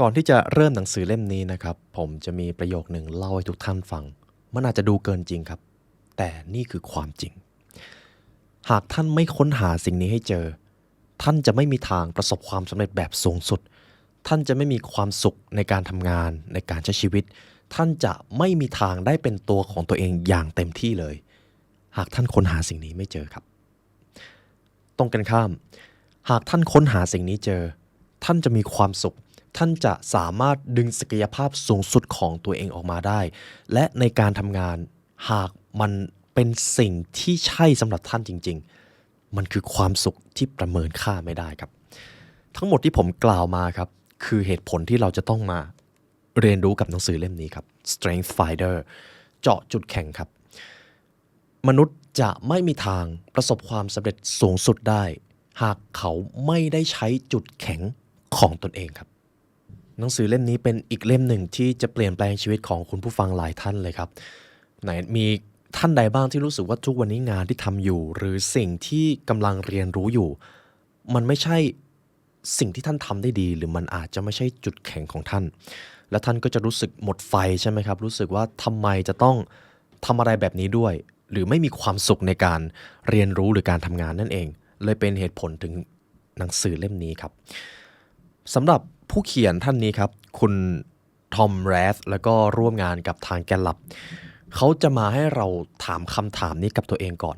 ก่อนที่จะเริ่มหนังสือเล่มนี้นะครับผมจะมีประโยคหนึ่งเล่าให้ทุกท่านฟังมันอาจจะดูเกินจริงครับแต่นี่คือความจริงหากท่านไม่ค้นหาสิ่งนี้ให้เจอท่านจะไม่มีทางประสบความสำเร็จแบบสูงสุดท่านจะไม่มีความสุขในการทำงานในการใช้ชีวิตท่านจะไม่มีทางได้เป็นตัวของตัวเองอย่างเต็มที่เลยหากท่านค้นหาสิ่งนี้ไม่เจอครับตรงกันข้ามหากท่านค้นหาสิ่งนี้เจอท่านจะมีความสุขท่านจะสามารถดึงศักยภาพสูงสุดของตัวเองออกมาได้และในการทำงานหากมันเป็นสิ่งที่ใช่สำหรับท่านจริงๆมันคือความสุขที่ประเมินค่าไม่ได้ครับทั้งหมดที่ผมกล่าวมาครับคือเหตุผลที่เราจะต้องมาเรียนรู้กับหนังสือเล่มนี้ครับ Strength Finder เจาะจุดแข็งครับมนุษย์จะไม่มีทางประสบความสำเร็จสูงสุดได้หากเขาไม่ได้ใช้จุดแข็งของตนเองครับหนังสือเล่มนี้เป็นอีกเล่มหนึ่งที่จะเปลี่ยนแปลงชีวิตของคุณผู้ฟังหลายท่านเลยครับไหนมีท่านใดบ้างที่รู้สึกว่าทุกวันนี้งานที่ทำอยู่หรือสิ่งที่กำลังเรียนรู้อยู่มันไม่ใช่สิ่งที่ท่านทำได้ดีหรือมันอาจจะไม่ใช่จุดแข็งของท่านและท่านก็จะรู้สึกหมดไฟใช่ไหมครับรู้สึกว่าทำไมจะต้องทำอะไรแบบนี้ด้วยหรือไม่มีความสุขในการเรียนรู้หรือการทำงานนั่นเองเลยเป็นเหตุผลถึงหนังสือเล่มนี้ครับสำหรับผู้เขียนท่านนี้ครับคุณทอมแรธแล้วก็ร่วมงานกับทางแกลลับเขาจะมาให้เราถามคำถามนี้กับตัวเองก่อน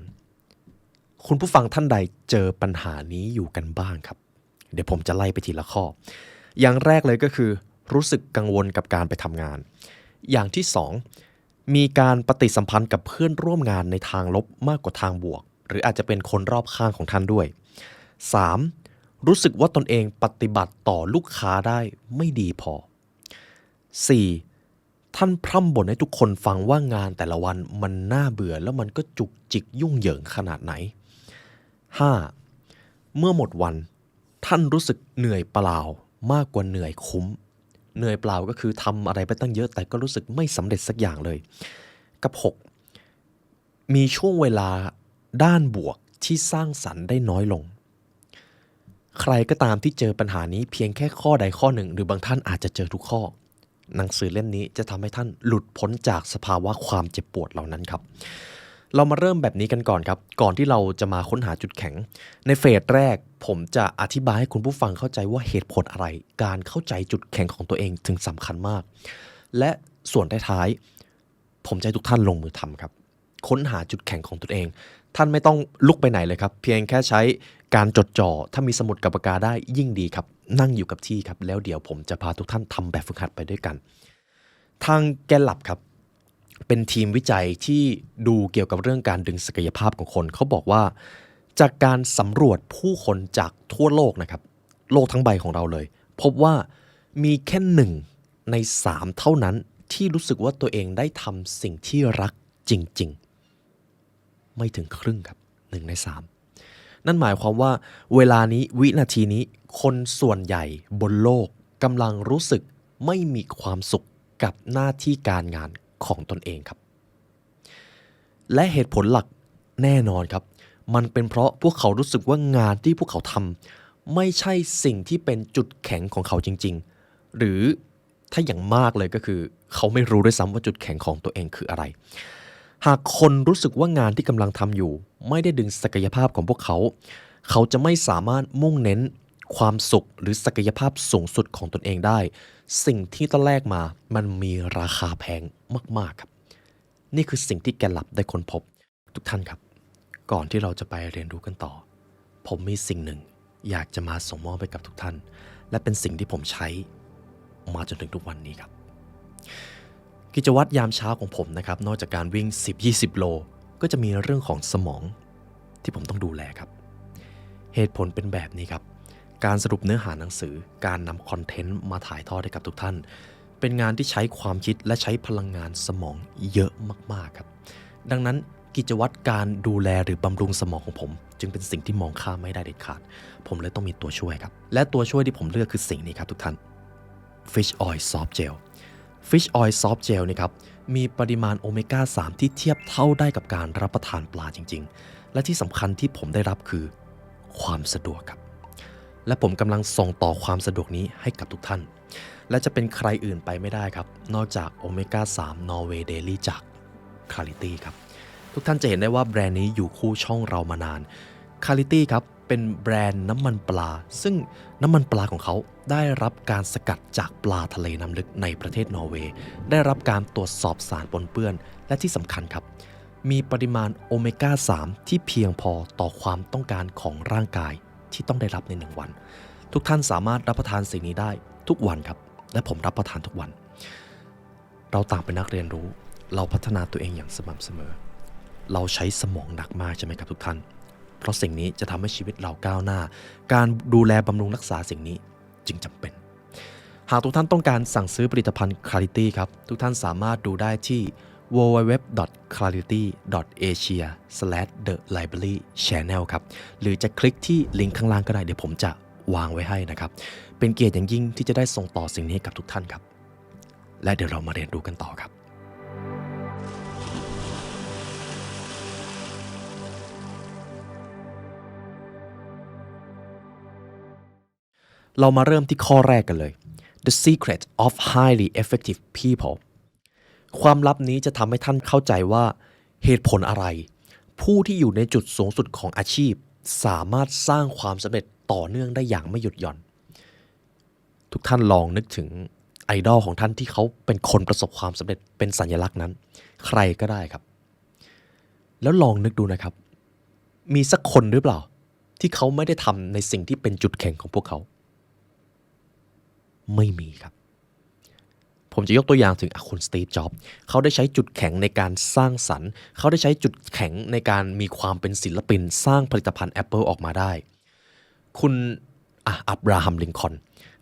คุณผู้ฟังท่านใดเจอปัญหานี้อยู่กันบ้างครับเดี๋ยวผมจะไล่ไปทีละข้ออย่างแรกเลยก็คือรู้สึกกังวลกับการไปทำงานอย่างที่สองมีการปฏิสัมพันธ์กับเพื่อนร่วมงานในทางลบมากกว่าทางบวกหรืออาจจะเป็นคนรอบข้างของท่านด้วย 3. รู้สึกว่าตนเองปฏิบัติต่อลูกค้าได้ไม่ดีพอ 4. ท่านพร่ำบ่นให้ทุกคนฟังว่างานแต่ละวันมันน่าเบื่อแล้วมันก็จุกจิกยุ่งเหยิงขนาดไหน 5. เมื่อหมดวันท่านรู้สึกเหนื่อยเปล่ามากกว่าเหนื่อยคุ้มเหนื่อยเปล่าก็คือทำอะไรไปตั้งเยอะแต่ก็รู้สึกไม่สำเร็จสักอย่างเลยกับ 6. มีช่วงเวลาด้านบวกที่สร้างสรรค์ได้น้อยลงใครก็ตามที่เจอปัญหานี้เพียงแค่ข้อใดข้อหนึ่งหรือบางท่านอาจจะเจอทุกข้อหนังสือเล่มนี้จะทำให้ท่านหลุดพ้นจากสภาวะความเจ็บปวดเหล่านั้นครับเรามาเริ่มแบบนี้กันก่อนครับก่อนที่เราจะมาค้นหาจุดแข็งในเฟสแรกผมจะอธิบายให้คุณผู้ฟังเข้าใจว่าเหตุผลอะไรการเข้าใจจุดแข็งของตัวเองถึงสำคัญมากและส่วนท้ายๆผมจะให้ทุกท่านลงมือทำครับค้นหาจุดแข็งของตัวเองท่านไม่ต้องลุกไปไหนเลยครับเพียงแค่ใช้การจดจ่อถ้ามีสมุดกับปากกาได้ยิ่งดีครับนั่งอยู่กับที่ครับแล้วเดี๋ยวผมจะพาทุกท่านทำแบบฝึกหัดไปด้วยกันทางแกลลับครับเป็นทีมวิจัยที่ดูเกี่ยวกับเรื่องการดึงศักยภาพของคนเขาบอกว่าจากการสำรวจผู้คนจากทั่วโลกนะครับโลกทั้งใบของเราเลยพบว่ามีแค่1 ใน 3เท่านั้นที่รู้สึกว่าตัวเองได้ทำสิ่งที่รักจริงๆไม่ถึงครึ่งครับ1 ใน 3นั่นหมายความว่าเวลานี้วินาทีนี้คนส่วนใหญ่บนโลกกำลังรู้สึกไม่มีความสุขกับหน้าที่การงานของตนเองครับและเหตุผลหลักแน่นอนครับมันเป็นเพราะพวกเขารู้สึกว่างานที่พวกเขาทำไม่ใช่สิ่งที่เป็นจุดแข็งของเขาจริงๆหรือถ้าอย่างมากเลยก็คือเขาไม่รู้ด้วยซ้ำว่าจุดแข็งของตัวเองคืออะไรหากคนรู้สึกว่างานที่กำลังทำอยู่ไม่ได้ดึงศักยภาพของพวกเขาเขาจะไม่สามารถมุ่งเน้นความสุขหรือศักยภาพสูงสุดของตนเองได้สิ่งที่ต้องแลกมามันมีราคาแพงมากๆครับนี่คือสิ่งที่แกลลับได้ค้นพบทุกท่านครับก่อนที่เราจะไปเรียนรู้กันต่อผมมีสิ่งหนึ่งอยากจะมาส่งมอบไปกับทุกท่านและเป็นสิ่งที่ผมใช้มาจนถึงทุกวันนี้ครับกิจวัตรยามเช้าของผมนะครับนอกจากการวิ่ง 10-20 โลก็จะมีเรื่องของสมองที่ผมต้องดูแลครับเหตุผลเป็นแบบนี้ครับการสรุปเนื้อหาหนังสือการนำคอนเทนต์มาถ่ายทอดให้กับทุกท่านเป็นงานที่ใช้ความคิดและใช้พลังงานสมองเยอะมากๆครับดังนั้นกิจวัตรการดูแลหรือบำรุงสมองของผมจึงเป็นสิ่งที่มองข้ามไม่ได้เด็ดขาดผมเลยต้องมีตัวช่วยครับและตัวช่วยที่ผมเลือกคือสิ่งนี้ครับทุกท่าน Fish Oil Soft Gel Fish Oil Soft Gel นี่ครับมีปริมาณโอเมก้า 3 ที่เทียบเท่าได้กับการรับประทานปลาจริงๆและที่สำคัญที่ผมได้รับคือความสะดวกครับและผมกำลังส่งต่อความสะดวกนี้ให้กับทุกท่าน และจะเป็นใครอื่นไปไม่ได้ครับนอกจากโอเมก้า3 Norway Daily จาก Clarity ครับทุกท่านจะเห็นได้ว่าแบรนด์นี้อยู่คู่ช่องเรามานาน Clarity ครับเป็นแบรนด์น้ำมันปลาซึ่งน้ำมันปลาของเขาได้รับการสกัดจากปลาทะเลน้ำลึกในประเทศนอร์เวย์ได้รับการตรวจสอบสารปนเปื้อนและที่สำคัญครับมีปริมาณโอเมก้า3ที่เพียงพอต่อความต้องการของร่างกายที่ต้องได้รับใน1 วันทุกท่านสามารถรับประทานสิ่งนี้ได้ทุกวันครับและผมรับประทานทุกวันเราต่างเป็นนักเรียนรู้เราพัฒนาตัวเองอย่างสม่ำเสมอเราใช้สมองหนักมากใช่ไหมครับทุกท่านเพราะสิ่งนี้จะทำให้ชีวิตเราก้าวหน้าการดูแลบำรุงรักษาสิ่งนี้จึงจำเป็นหากทุกท่านต้องการสั่งซื้อผลิตภัณฑ์ Clarity ครับทุกท่านสามารถดูได้ที่ www.clarity.asia/thelibrarychannel ครับหรือจะคลิกที่ลิงก์ข้างล่างก็ได้เดี๋ยวผมจะวางไว้ให้นะครับเป็นเกียรติอย่างยิ่งที่จะได้ส่งต่อสิ่งนี้ให้กับทุกท่านครับและเดี๋ยวเรามาเรียนรู้กันต่อครับเรามาเริ่มที่ข้อแรกกันเลย The secret of highly effective people ความลับนี้จะทำให้ท่านเข้าใจว่าเหตุผลอะไรผู้ที่อยู่ในจุดสูงสุดของอาชีพสามารถสร้างความสำเร็จต่อเนื่องได้อย่างไม่หยุดหย่อนทุกท่านลองนึกถึงไอดอลของท่านที่เขาเป็นคนประสบความสำเร็จเป็นสัญลักษณ์นั้นใครก็ได้ครับแล้วลองนึกดูนะครับมีสักคนหรือเปล่าที่เขาไม่ได้ทำในสิ่งที่เป็นจุดแข็งของพวกเขาไม่มีครับผมจะยกตัวอย่างถึงคุณสตีฟ จ็อบส์เขาได้ใช้จุดแข็งในการสร้างสรรค์เขาได้ใช้จุดแข็งในการมีความเป็นศิลปินสร้างผลิตภัณฑ์ Apple ออกมาได้คุณอับราฮัม ลิงคอล์น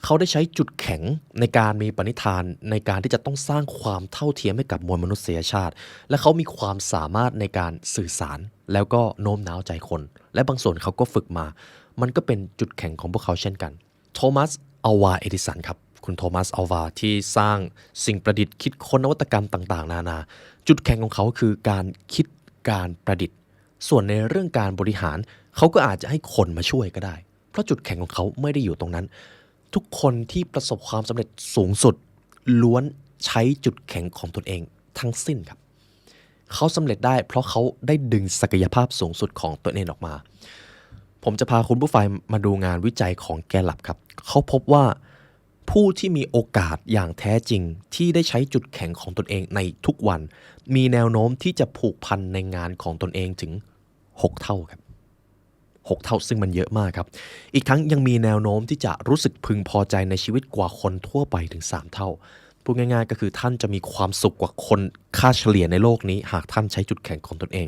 เขาได้ใช้จุดแข็งในการมีปณิธานในการที่จะต้องสร้างความเท่าเทียมให้กับมวลมนุษยชาติและเขามีความสามารถในการสื่อสารแล้วก็โน้มน้าวใจคนและบางส่วนเขาก็ฝึกมามันก็เป็นจุดแข็งของพวกเขาเช่นกันโทมัส อัลวา เอดิสันครับคุณโทมัส อัลวาที่สร้างสิ่งประดิษฐ์คิดค้นนวัตกรรมต่างๆนานาจุดแข็งของเขาคือการคิดการประดิษฐ์ส่วนในเรื่องการบริหารเขาก็อาจจะให้คนมาช่วยก็ได้เพราะจุดแข็งของเขาไม่ได้อยู่ตรงนั้นทุกคนที่ประสบความสำเร็จสูงสุดล้วนใช้จุดแข็งของตนเองทั้งสิ้นครับเขาสำเร็จได้เพราะเขาได้ดึงศักยภาพสูงสุดของตนเองออกมาผมจะพาคุณผู้ฟังมาดูงานวิจัยของแกลลับครับเขาพบว่าผู้ที่มีโอกาสอย่างแท้จริงที่ได้ใช้จุดแข็งของตนเองในทุกวันมีแนวโน้มที่จะผูกพันในงานของตนเองถึง6 เท่าครับ6 เท่าซึ่งมันเยอะมากครับอีกทั้งยังมีแนวโน้มที่จะรู้สึกพึงพอใจในชีวิตกว่าคนทั่วไปถึง3 เท่าพูดง่ายๆก็คือท่านจะมีความสุขกว่าคนค่าเฉลี่ยในโลกนี้หากท่านใช้จุดแข็งของตนเอง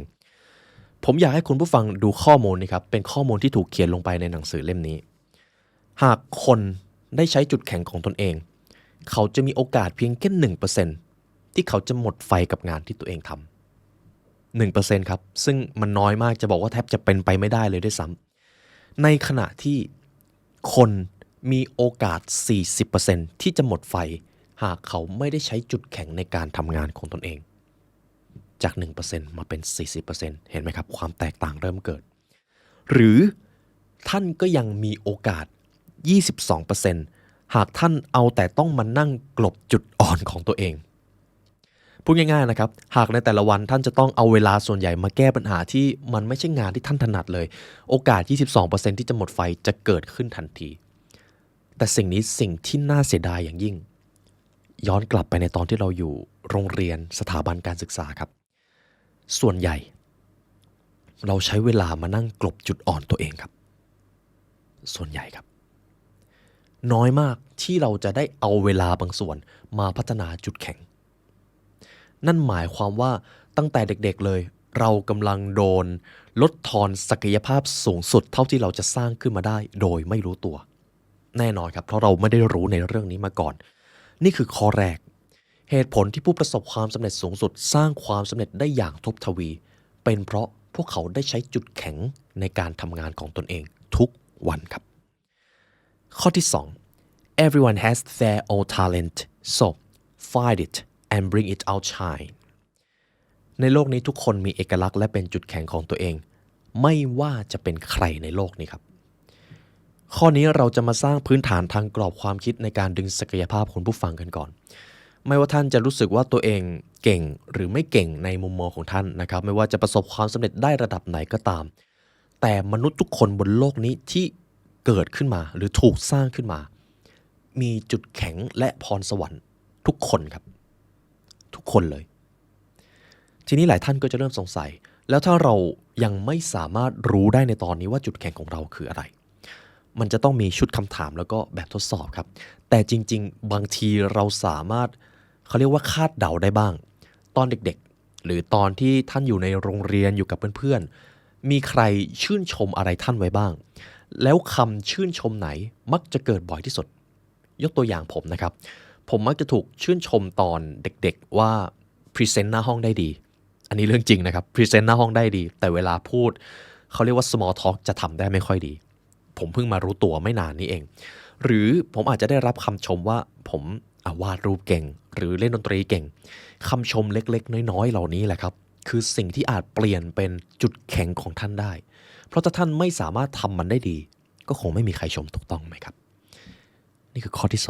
ผมอยากให้คุณผู้ฟังดูข้อมูลนี้ครับเป็นข้อมูลที่ถูกเขียนลงไปในหนังสือเล่มนี้หากคนได้ใช้จุดแข็งของตนเองเขาจะมีโอกาสเพียงแค่ 1% ที่เขาจะหมดไฟกับงานที่ตัวเองทำ 1% ครับซึ่งมันน้อยมากจะบอกว่าแทบจะเป็นไปไม่ได้เลยด้วยซ้ำในขณะที่คนมีโอกาส 40% ที่จะหมดไฟหากเขาไม่ได้ใช้จุดแข็งในการทำงานของตนเองจาก 1% มาเป็น 40% เห็นไหมครับความแตกต่างเริ่มเกิดหรือท่านก็ยังมีโอกาส 22% หากท่านเอาแต่ต้องมานั่งกลบจุดอ่อนของตัวเองพูดง่ายๆนะครับหากในแต่ละวันท่านจะต้องเอาเวลาส่วนใหญ่มาแก้ปัญหาที่มันไม่ใช่งานที่ท่านถนัดเลยโอกาส 22% ที่จะหมดไฟจะเกิดขึ้นทันทีแต่สิ่งที่น่าเสียดายอย่างยิ่งย้อนกลับไปในตอนที่เราอยู่โรงเรียนสถาบันการศึกษาครับส่วนใหญ่เราใช้เวลามานั่งกลบจุดอ่อนตัวเองครับส่วนใหญ่ครับน้อยมากที่เราจะได้เอาเวลาบางส่วนมาพัฒนาจุดแข็งนั่นหมายความว่าตั้งแต่เด็กๆเลยเรากำลังโดนลดทอนศักยภาพสูงสุดเท่าที่เราจะสร้างขึ้นมาได้โดยไม่รู้ตัวแน่นอนครับเพราะเราไม่ได้รู้ในเรื่องนี้มาก่อนนี่คือข้อแรกเหตุผลที่ผู้ประสบความสำเร็จสูงสุดสร้างความสำเร็จได้อย่างทบทวีเป็นเพราะพวกเขาได้ใช้จุดแข็งในการทำงานของตนเองทุกวันครับข้อที่ 2 Everyone has their own talent so find it and bring it out shine ในโลกนี้ทุกคนมีเอกลักษณ์และเป็นจุดแข็งของตัวเองไม่ว่าจะเป็นใครในโลกนี้ครับ ข้อนี้เราจะมาสร้างพื้นฐานทางกรอบความคิดในการดึงศักยภาพของผู้ฟังกันก่อนไม่ว่าท่านจะรู้สึกว่าตัวเองเก่งหรือไม่เก่งในมุมมองของท่านนะครับไม่ว่าจะประสบความสำเร็จได้ระดับไหนก็ตามแต่มนุษย์ทุกคนบนโลกนี้ที่เกิดขึ้นมาหรือถูกสร้างขึ้นมามีจุดแข็งและพรสวรรค์ทุกคนครับทุกคนเลยทีนี้หลายท่านก็จะเริ่มสงสัยแล้วถ้าเรายังไม่สามารถรู้ได้ในตอนนี้ว่าจุดแข็งของเราคืออะไรมันจะต้องมีชุดคำถามแล้วก็แบบทดสอบครับแต่จริงๆบางทีเราสามารถเขาเรียกว่าคาดเดาได้บ้างตอนเด็กๆหรือตอนที่ท่านอยู่ในโรงเรียนอยู่กับเพื่อนๆมีใครชื่นชมอะไรท่านไว้บ้างแล้วคำชื่นชมไหนมักจะเกิดบ่อยที่สุดยกตัวอย่างผมนะครับผมมักจะถูกชื่นชมตอนเด็กๆว่าพรีเซนต์หน้าห้องได้ดีอันนี้เรื่องจริงนะครับพรีเซนต์หน้าห้องได้ดีแต่เวลาพูดเขาเรียกว่า small talk จะทำได้ไม่ค่อยดีผมเพิ่งมารู้ตัวไม่นานนี้เองหรือผมอาจจะได้รับคำชมว่าผมวาดรูปเก่งหรือเล่นดนตรีเก่งคำชมเล็กๆน้อยๆเหล่านี้แหละครับคือสิ่งที่อาจเปลี่ยนเป็นจุดแข็งของท่านได้เพราะถ้าท่านไม่สามารถทำมันได้ดีก็คงไม่มีใครชมถูกต้องไหมครับนี่คือข้อที่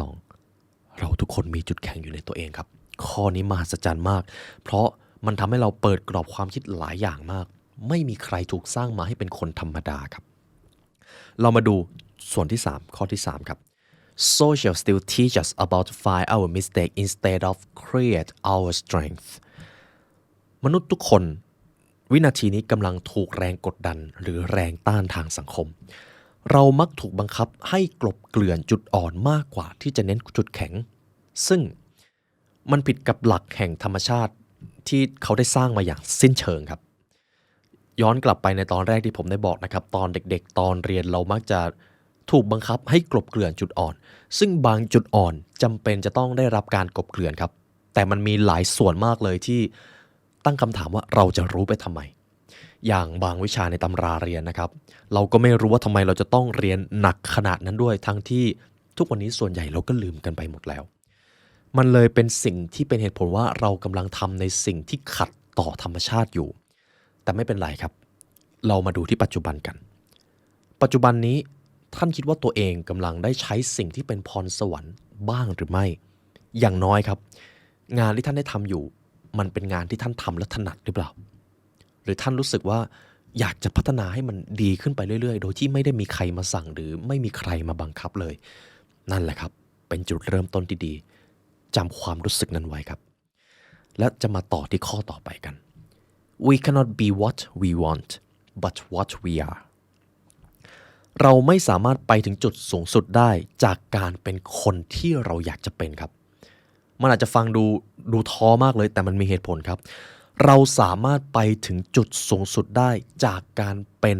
2เราทุกคนมีจุดแข็งอยู่ในตัวเองครับข้อนี้มหัศจรรย์มากเพราะมันทำให้เราเปิดกรอบความคิดหลายอย่างมากไม่มีใครถูกสร้างมาให้เป็นคนธรรมดาครับเรามาดูส่วนที่3ข้อที่3ครับ Social still teach us about to find our mistake instead of create our strength มนุษย์ทุกคนวินาทีนี้กำลังถูกแรงกดดันหรือแรงต้านทางสังคมเรามักถูกบังคับให้กลบเกลื่อนจุดอ่อนมากกว่าที่จะเน้นจุดแข็งซึ่งมันผิดกับหลักแห่งธรรมชาติที่เขาได้สร้างมาอย่างสิ้นเชิงครับย้อนกลับไปในตอนแรกที่ผมได้บอกนะครับตอนเด็กๆตอนเรียนเรามักจะถูกบังคับให้กลบเกลื่อนจุดอ่อนซึ่งบางจุดอ่อนจำเป็นจะต้องได้รับการกลบเกลื่อนครับแต่มันมีหลายส่วนมากเลยที่ตั้งคำถามว่าเราจะรู้ไปทำไมอย่างบางวิชาในตำราเรียนนะครับเราก็ไม่รู้ว่าทำไมเราจะต้องเรียนหนักขนาดนั้นด้วยทั้งที่ทุกวันนี้ส่วนใหญ่เราก็ลืมกันไปหมดแล้วมันเลยเป็นสิ่งที่เป็นเหตุผลว่าเรากำลังทำในสิ่งที่ขัดต่อธรรมชาติอยู่แต่ไม่เป็นไรครับเรามาดูที่ปัจจุบันกันปัจจุบันนี้ท่านคิดว่าตัวเองกำลังได้ใช้สิ่งที่เป็นพรสวรรค์บ้างหรือไม่อย่างน้อยครับงานที่ท่านได้ทำอยู่มันเป็นงานที่ท่านทำและถนัดหรือเปล่าหรือท่านรู้สึกว่าอยากจะพัฒนาให้มันดีขึ้นไปเรื่อยๆโดยที่ไม่ได้มีใครมาสั่งหรือไม่มีใครมาบังคับเลยนั่นแหละครับเป็นจุดเริ่มต้นที่ดีจำความรู้สึกนั้นไว้ครับและจะมาต่อที่ข้อต่อไปกัน We cannot be what we want but what we are เราไม่สามารถไปถึงจุดสูงสุดได้จากการเป็นคนที่เราอยากจะเป็นครับมันอาจจะฟังดูท้อมากเลยแต่มันมีเหตุผลครับเราสามารถไปถึงจุดสูงสุดได้จากการเป็น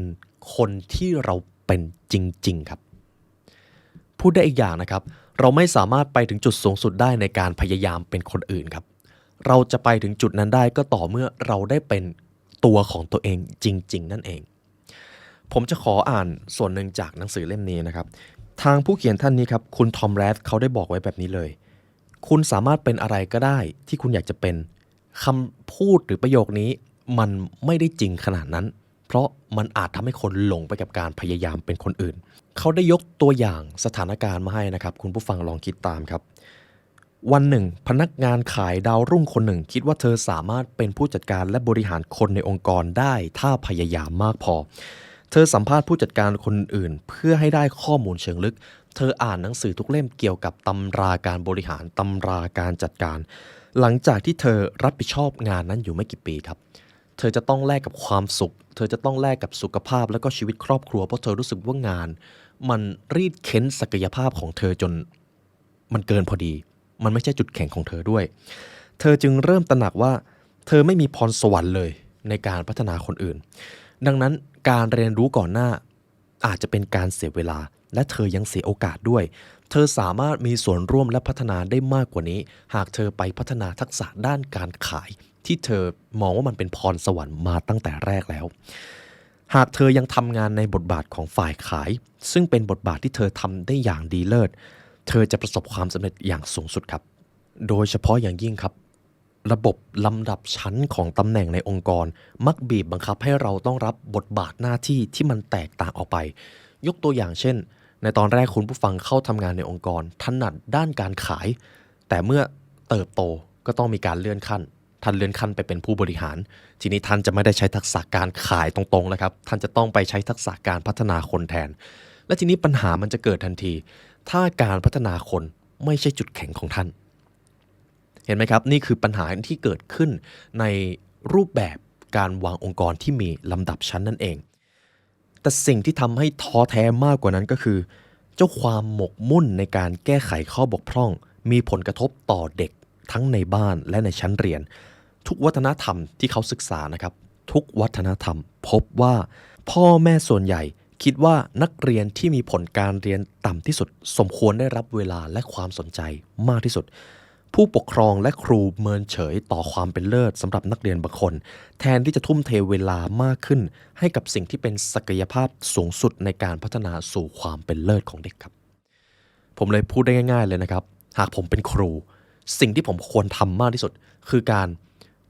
คนที่เราเป็นจริงๆครับพูดได้อีกอย่างนะครับเราไม่สามารถไปถึงจุดสูงสุดได้ในการพยายามเป็นคนอื่นครับเราจะไปถึงจุดนั้นได้ก็ต่อเมื่อเราได้เป็นตัวของตัวเองจริงๆนั่นเองผมจะขออ่านส่วนหนึ่งจากหนังสือเล่มนี้นะครับทางผู้เขียนท่านนี้ครับคุณทอมแรธเขาได้บอกไว้แบบนี้เลยคุณสามารถเป็นอะไรก็ได้ที่คุณอยากจะเป็นคำพูดหรือประโยคนี้มันไม่ได้จริงขนาดนั้นเพราะมันอาจทำให้คนหลงไปกับการพยายามเป็นคนอื่นเขาได้ยกตัวอย่างสถานการณ์มาให้นะครับคุณผู้ฟังลองคิดตามครับวันหนึ่งพนักงานขายดาวรุ่งคนหนึ่งคิดว่าเธอสามารถเป็นผู้จัดการและบริหารคนในองค์กรได้ถ้าพยายามมากพอเธอสัมภาษณ์ผู้จัดการคนอื่นเพื่อให้ได้ข้อมูลเชิงลึกเธออ่านหนังสือทุกเล่มเกี่ยวกับตำราการบริหารตำราการจัดการหลังจากที่เธอรับผิดชอบงานนั้นอยู่ไม่กี่ปีครับเธอจะต้องแลกกับความสุขเธอจะต้องแลกกับสุขภาพและก็ชีวิตครอบครัวเพราะเธอรู้สึกว่างานมันรีดเค้นศักยภาพของเธอจนมันเกินพอดีมันไม่ใช่จุดแข็งของเธอด้วยเธอจึงเริ่มตระหนักว่าเธอไม่มีพรสวรรค์เลยในการพัฒนาคนอื่นดังนั้นการเรียนรู้ก่อนหน้าอาจจะเป็นการเสียเวลาและเธอยังเสียโอกาสด้วยเธอสามารถมีส่วนร่วมและพัฒนาได้มากกว่านี้หากเธอไปพัฒนาทักษะด้านการขายที่เธอมองว่ามันเป็นพรสวรรค์มาตั้งแต่แรกแล้วหากเธอยังทำงานในบทบาทของฝ่ายขายซึ่งเป็นบทบาทที่เธอทำได้อย่างดีเลิศเธอจะประสบความสำเร็จอย่างสูงสุดครับโดยเฉพาะอย่างยิ่งครับระบบลำดับชั้นของตำแหน่งในองค์กรมักบีบบังคับให้เราต้องรับบทบาทหน้าที่ที่มันแตกต่างออกไปยกตัวอย่างเช่น ในตอนแรกคุณผู้ฟังเข้าทำงานในองค์กรถนัดด้านการขายแต่เมื่อเติบโตก็ต้องมีการเลื่อนขั้นท่านเลื่อนขั้นไปเป็นผู้บริหารทีนี้ท่านจะไม่ได้ใช้ทักษะการขายตรงๆแล้วครับท่านจะต้องไปใช้ทักษะการพัฒนาคนแทนและทีนี้ปัญหามันจะเกิดทันทีถ้าการพัฒนาคนไม่ใช่จุดแข็งของท่านเห็นไหมครับนี่คือปัญหาที่เกิดขึ้นในรูปแบบการวางองค์กรที่มีลำดับชั้นนั่นเองแต่สิ่งที่ทำให้ท้อแท้มากกว่านั้นก็คือเจ้าความหมกมุ่นในการแก้ไขข้อบกพร่องมีผลกระทบต่อเด็กทั้งในบ้านและในชั้นเรียนทุกวัฒนธรรมที่เขาศึกษานะครับทุกวัฒนธรรมพบว่าพ่อแม่ส่วนใหญ่คิดว่านักเรียนที่มีผลการเรียนต่ำที่สุดสมควรได้รับเวลาและความสนใจมากที่สุดผู้ปกครองและครูเมินเฉยต่อความเป็นเลิศสำหรับนักเรียนบางคนแทนที่จะทุ่มเทเวลามากขึ้นให้กับสิ่งที่เป็นศักยภาพสูงสุดในการพัฒนาสู่ความเป็นเลิศของเด็กครับผมเลยพูดได้ง่ายๆเลยนะครับหากผมเป็นครูสิ่งที่ผมควรทำมากที่สุดคือการ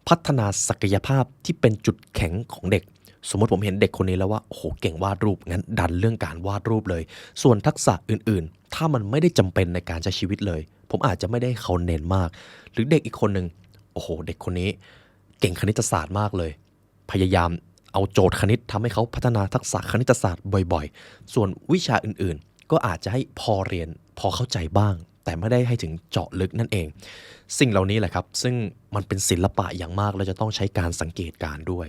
พัฒนาศักยภาพที่เป็นจุดแข็งของเด็กสมมติผมเห็นเด็กคนนี้แล้วว่าโอ้โหเก่งวาดรูปงั้นดันเรื่องการวาดรูปเลยส่วนทักษะอื่นๆถ้ามันไม่ได้จำเป็นในการใช้ชีวิตเลยผมอาจจะไม่ได้เขาเน้นมากหรือเด็กอีกคนหนึ่งโอ้โหเด็กคนนี้เก่งคณิตศาสตร์มากเลยพยายามเอาโจทย์คณิตทำให้เขาพัฒนาทักษะคณิตศาสตร์บ่อยๆส่วนวิชาอื่นๆก็อาจจะให้พอเรียนพอเข้าใจบ้างแต่ไม่ได้ให้ถึงเจาะลึกนั่นเองสิ่งเหล่านี้แหละครับซึ่งมันเป็นศิลปะอย่างมากและจะต้องใช้การสังเกตการณ์ด้วย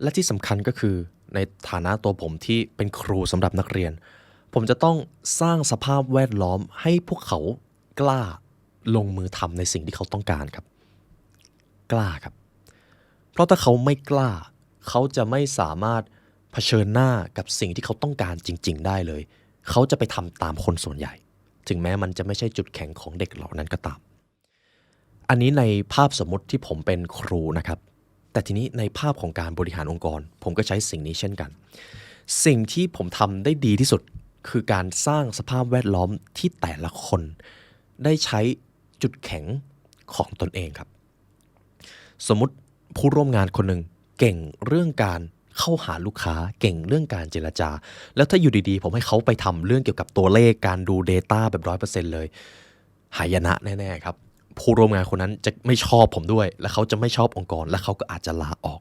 และที่สำคัญก็คือในฐานะตัวผมที่เป็นครูสำหรับนักเรียนผมจะต้องสร้างสภาพแวดล้อมให้พวกเขากล้าลงมือทำในสิ่งที่เขาต้องการครับกล้าครับเพราะถ้าเขาไม่กล้าเขาจะไม่สามารถเผชิญหน้ากับสิ่งที่เขาต้องการจริงๆได้เลยเขาจะไปทำตามคนส่วนใหญ่ถึงแม้มันจะไม่ใช่จุดแข็งของเด็กเหล่านั้นก็ตามอันนี้ในภาพสมมติที่ผมเป็นครูนะครับแต่ทีนี้ในภาพของการบริหารองค์กรผมก็ใช้สิ่งนี้เช่นกันสิ่งที่ผมทำได้ดีที่สุดคือการสร้างสภาพแวดล้อมที่แต่ละคนได้ใช้จุดแข็งของตนเองครับสมมุติผู้ร่วมงานคนหนึ่งเก่งเรื่องการเข้าหาลูกค้าเก่งเรื่องการเจรจาแล้วถ้าอยู่ดีๆผมให้เขาไปทำเรื่องเกี่ยวกับตัวเลขการดู Data แบบ 100% เลยหายนะแน่ๆครับผู้ร่วมงานคนนั้นจะไม่ชอบผมด้วยและเขาจะไม่ชอบองค์กรและเขาก็อาจจะลาออก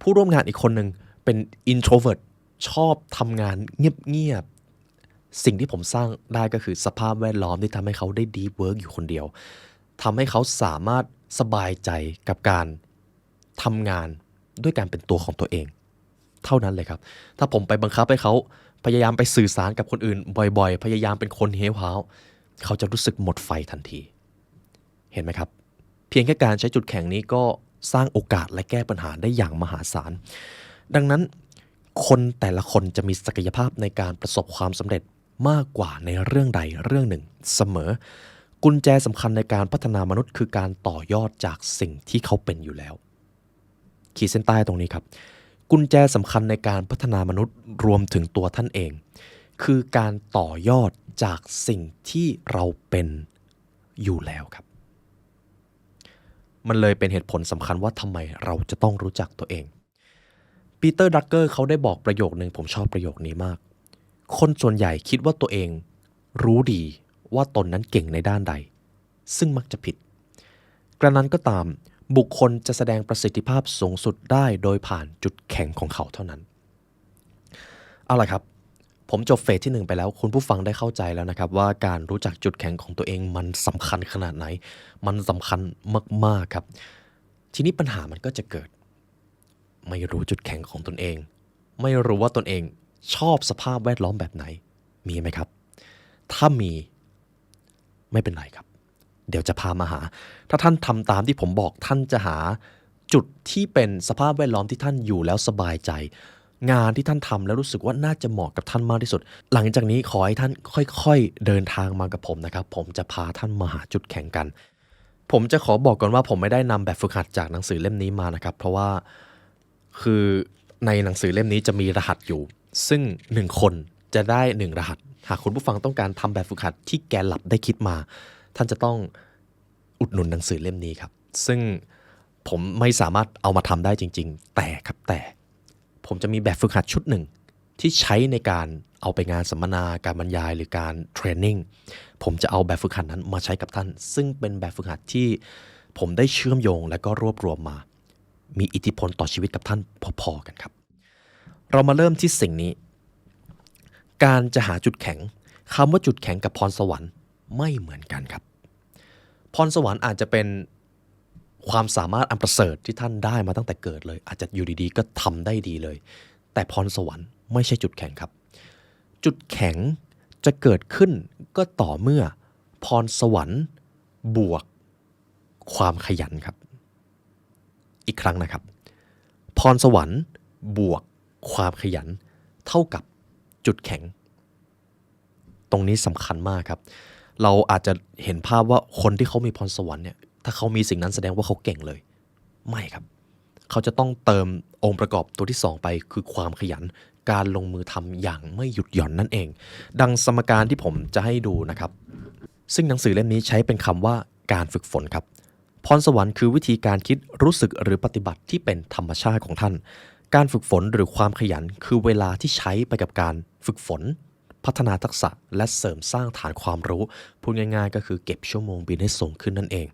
ผู้ร่วมงานอีกคนหนึ่งเป็น introvert ชอบทำงานเงียบๆสิ่งที่ผมสร้างได้ก็คือสภาพแวดล้อมที่ทำให้เขาได้ deep work อยู่คนเดียวทำให้เขาสามารถสบายใจกับการทำงานด้วยการเป็นตัวของตัวเองเท่านั้นเลยครับถ้าผมไปบังคับให้เขาพยายามไปสื่อสารกับคนอื่นบ่อยๆพยายามเป็นคนเฮ้าวเขาจะรู้สึกหมดไฟทันทีเห็นไหมครับเพียงแค่การใช้จุดแข็งนี้ก็สร้างโอกาสและแก้ปัญหาได้อย่างมหาศาลดังนั้นคนแต่ละคนจะมีศักยภาพในการประสบความสำเร็จมากกว่าในเรื่องใดเรื่องหนึ่งเสมอกุญแจสำคัญในการพัฒนามนุษย์คือการต่อยอดจากสิ่งที่เขาเป็นอยู่แล้วขีดเส้นใต้ตรงนี้ครับกุญแจสำคัญในการพัฒนามนุษย์รวมถึงตัวท่านเองคือการต่อยอดจากสิ่งที่เราเป็นอยู่แล้วครับมันเลยเป็นเหตุผลสำคัญว่าทำไมเราจะต้องรู้จักตัวเองปีเตอร์ดักเกอร์เขาได้บอกประโยคนึงผมชอบประโยคนี้มากคนส่วนใหญ่คิดว่าตัวเองรู้ดีว่าตนนั้นเก่งในด้านใดซึ่งมักจะผิดกระนั้นก็ตามบุคคลจะแสดงประสิทธิภาพสูงสุดได้โดยผ่านจุดแข็งของเขาเท่านั้นเอาล่ะครับผมจบเฟสที่1ไปแล้วคุณผู้ฟังได้เข้าใจแล้วนะครับว่าการรู้จักจุดแข็งของตัวเองมันสำคัญขนาดไหนมันสำคัญมากๆครับทีนี้ปัญหามันก็จะเกิดไม่รู้จุดแข็งของตนเองไม่รู้ว่าตนเองชอบสภาพแวดล้อมแบบไหนมีไหมครับถ้ามีไม่เป็นไรครับเดี๋ยวจะพามาหาถ้าท่านทำตามที่ผมบอกท่านจะหาจุดที่เป็นสภาพแวดล้อมที่ท่านอยู่แล้วสบายใจงานที่ท่านทำแล้วรู้สึกว่าน่าจะเหมาะกับท่านมากที่สุดหลังจากนี้ขอให้ท่านค่อยๆเดินทางมากับผมนะครับผมจะพาท่านมาหาจุดแข็งกันผมจะขอบอกก่อนว่าผมไม่ได้นำแบบฝึกหัดจากหนังสือเล่มนี้มานะครับเพราะว่าคือในหนังสือเล่มนี้จะมีรหัสอยู่ซึ่ง1คนจะได้1รหัสหากคุณผู้ฟังต้องการทำแบบฝึกหัดที่แกนหลับได้คิดมาท่านจะต้องอุดหนุนหนังสือเล่มนี้ครับซึ่งผมไม่สามารถเอามาทำได้จริงๆแต่ผมจะมีแบบฝึกหัดชุดหนึ่งที่ใช้ในการ เอาไปงานสัมมนาการบรรยายหรือการเทรนนิ่งผมจะเอาแบบฝึกหัดนั้นมาใช้กับท่านซึ่งเป็นแบบฝึกหัดที่ผมได้เชื่อมโยงและก็รวบรวมมามีอิทธิพลต่อชีวิตกับท่านพอๆกันครับเรามาเริ่มที่สิ่งนี้การจะหาจุดแข็งคำว่าจุดแข็งกับพรสวรรค์ไม่เหมือนกันครับพรสวรรค์อาจจะเป็นความสามารถอันประเสริฐที่ท่านได้มาตั้งแต่เกิดเลยอาจจะอยู่ดีๆก็ทำได้ดีเลยแต่พรสวรรค์ไม่ใช่จุดแข็งครับจุดแข็งจะเกิดขึ้นก็ต่อเมื่อพรสวรรค์บวกความขยันครับอีกครั้งนะครับพรสวรรค์บวกความขยันเท่ากับจุดแข็งตรงนี้สำคัญมากครับเราอาจจะเห็นภาพว่าคนที่เขามีพรสวรรค์เนี่ยถ้าเขามีสิ่งนั้นแสดงว่าเขาเก่งเลยไม่ครับเขาจะต้องเติมองค์ประกอบตัวที่2ไปคือความขยันการลงมือทำอย่างไม่หยุดหย่อนนั่นเองดังสมการที่ผมจะให้ดูนะครับซึ่งหนังสือเล่มนี้ใช้เป็นคำว่าการฝึกฝนครับพรสวรรค์คือวิธีการคิดรู้สึกหรือปฏิบัติที่เป็นธรรมชาติของท่านการฝึกฝนหรือความขยันคือเวลาที่ใช้ไปกับการฝึกฝนพัฒนาทักษะและเสริมสร้างฐานความรู้พูดง่ายๆก็คือเก็บชั่วโมงบินให้สูงขึ้นนั่นเอง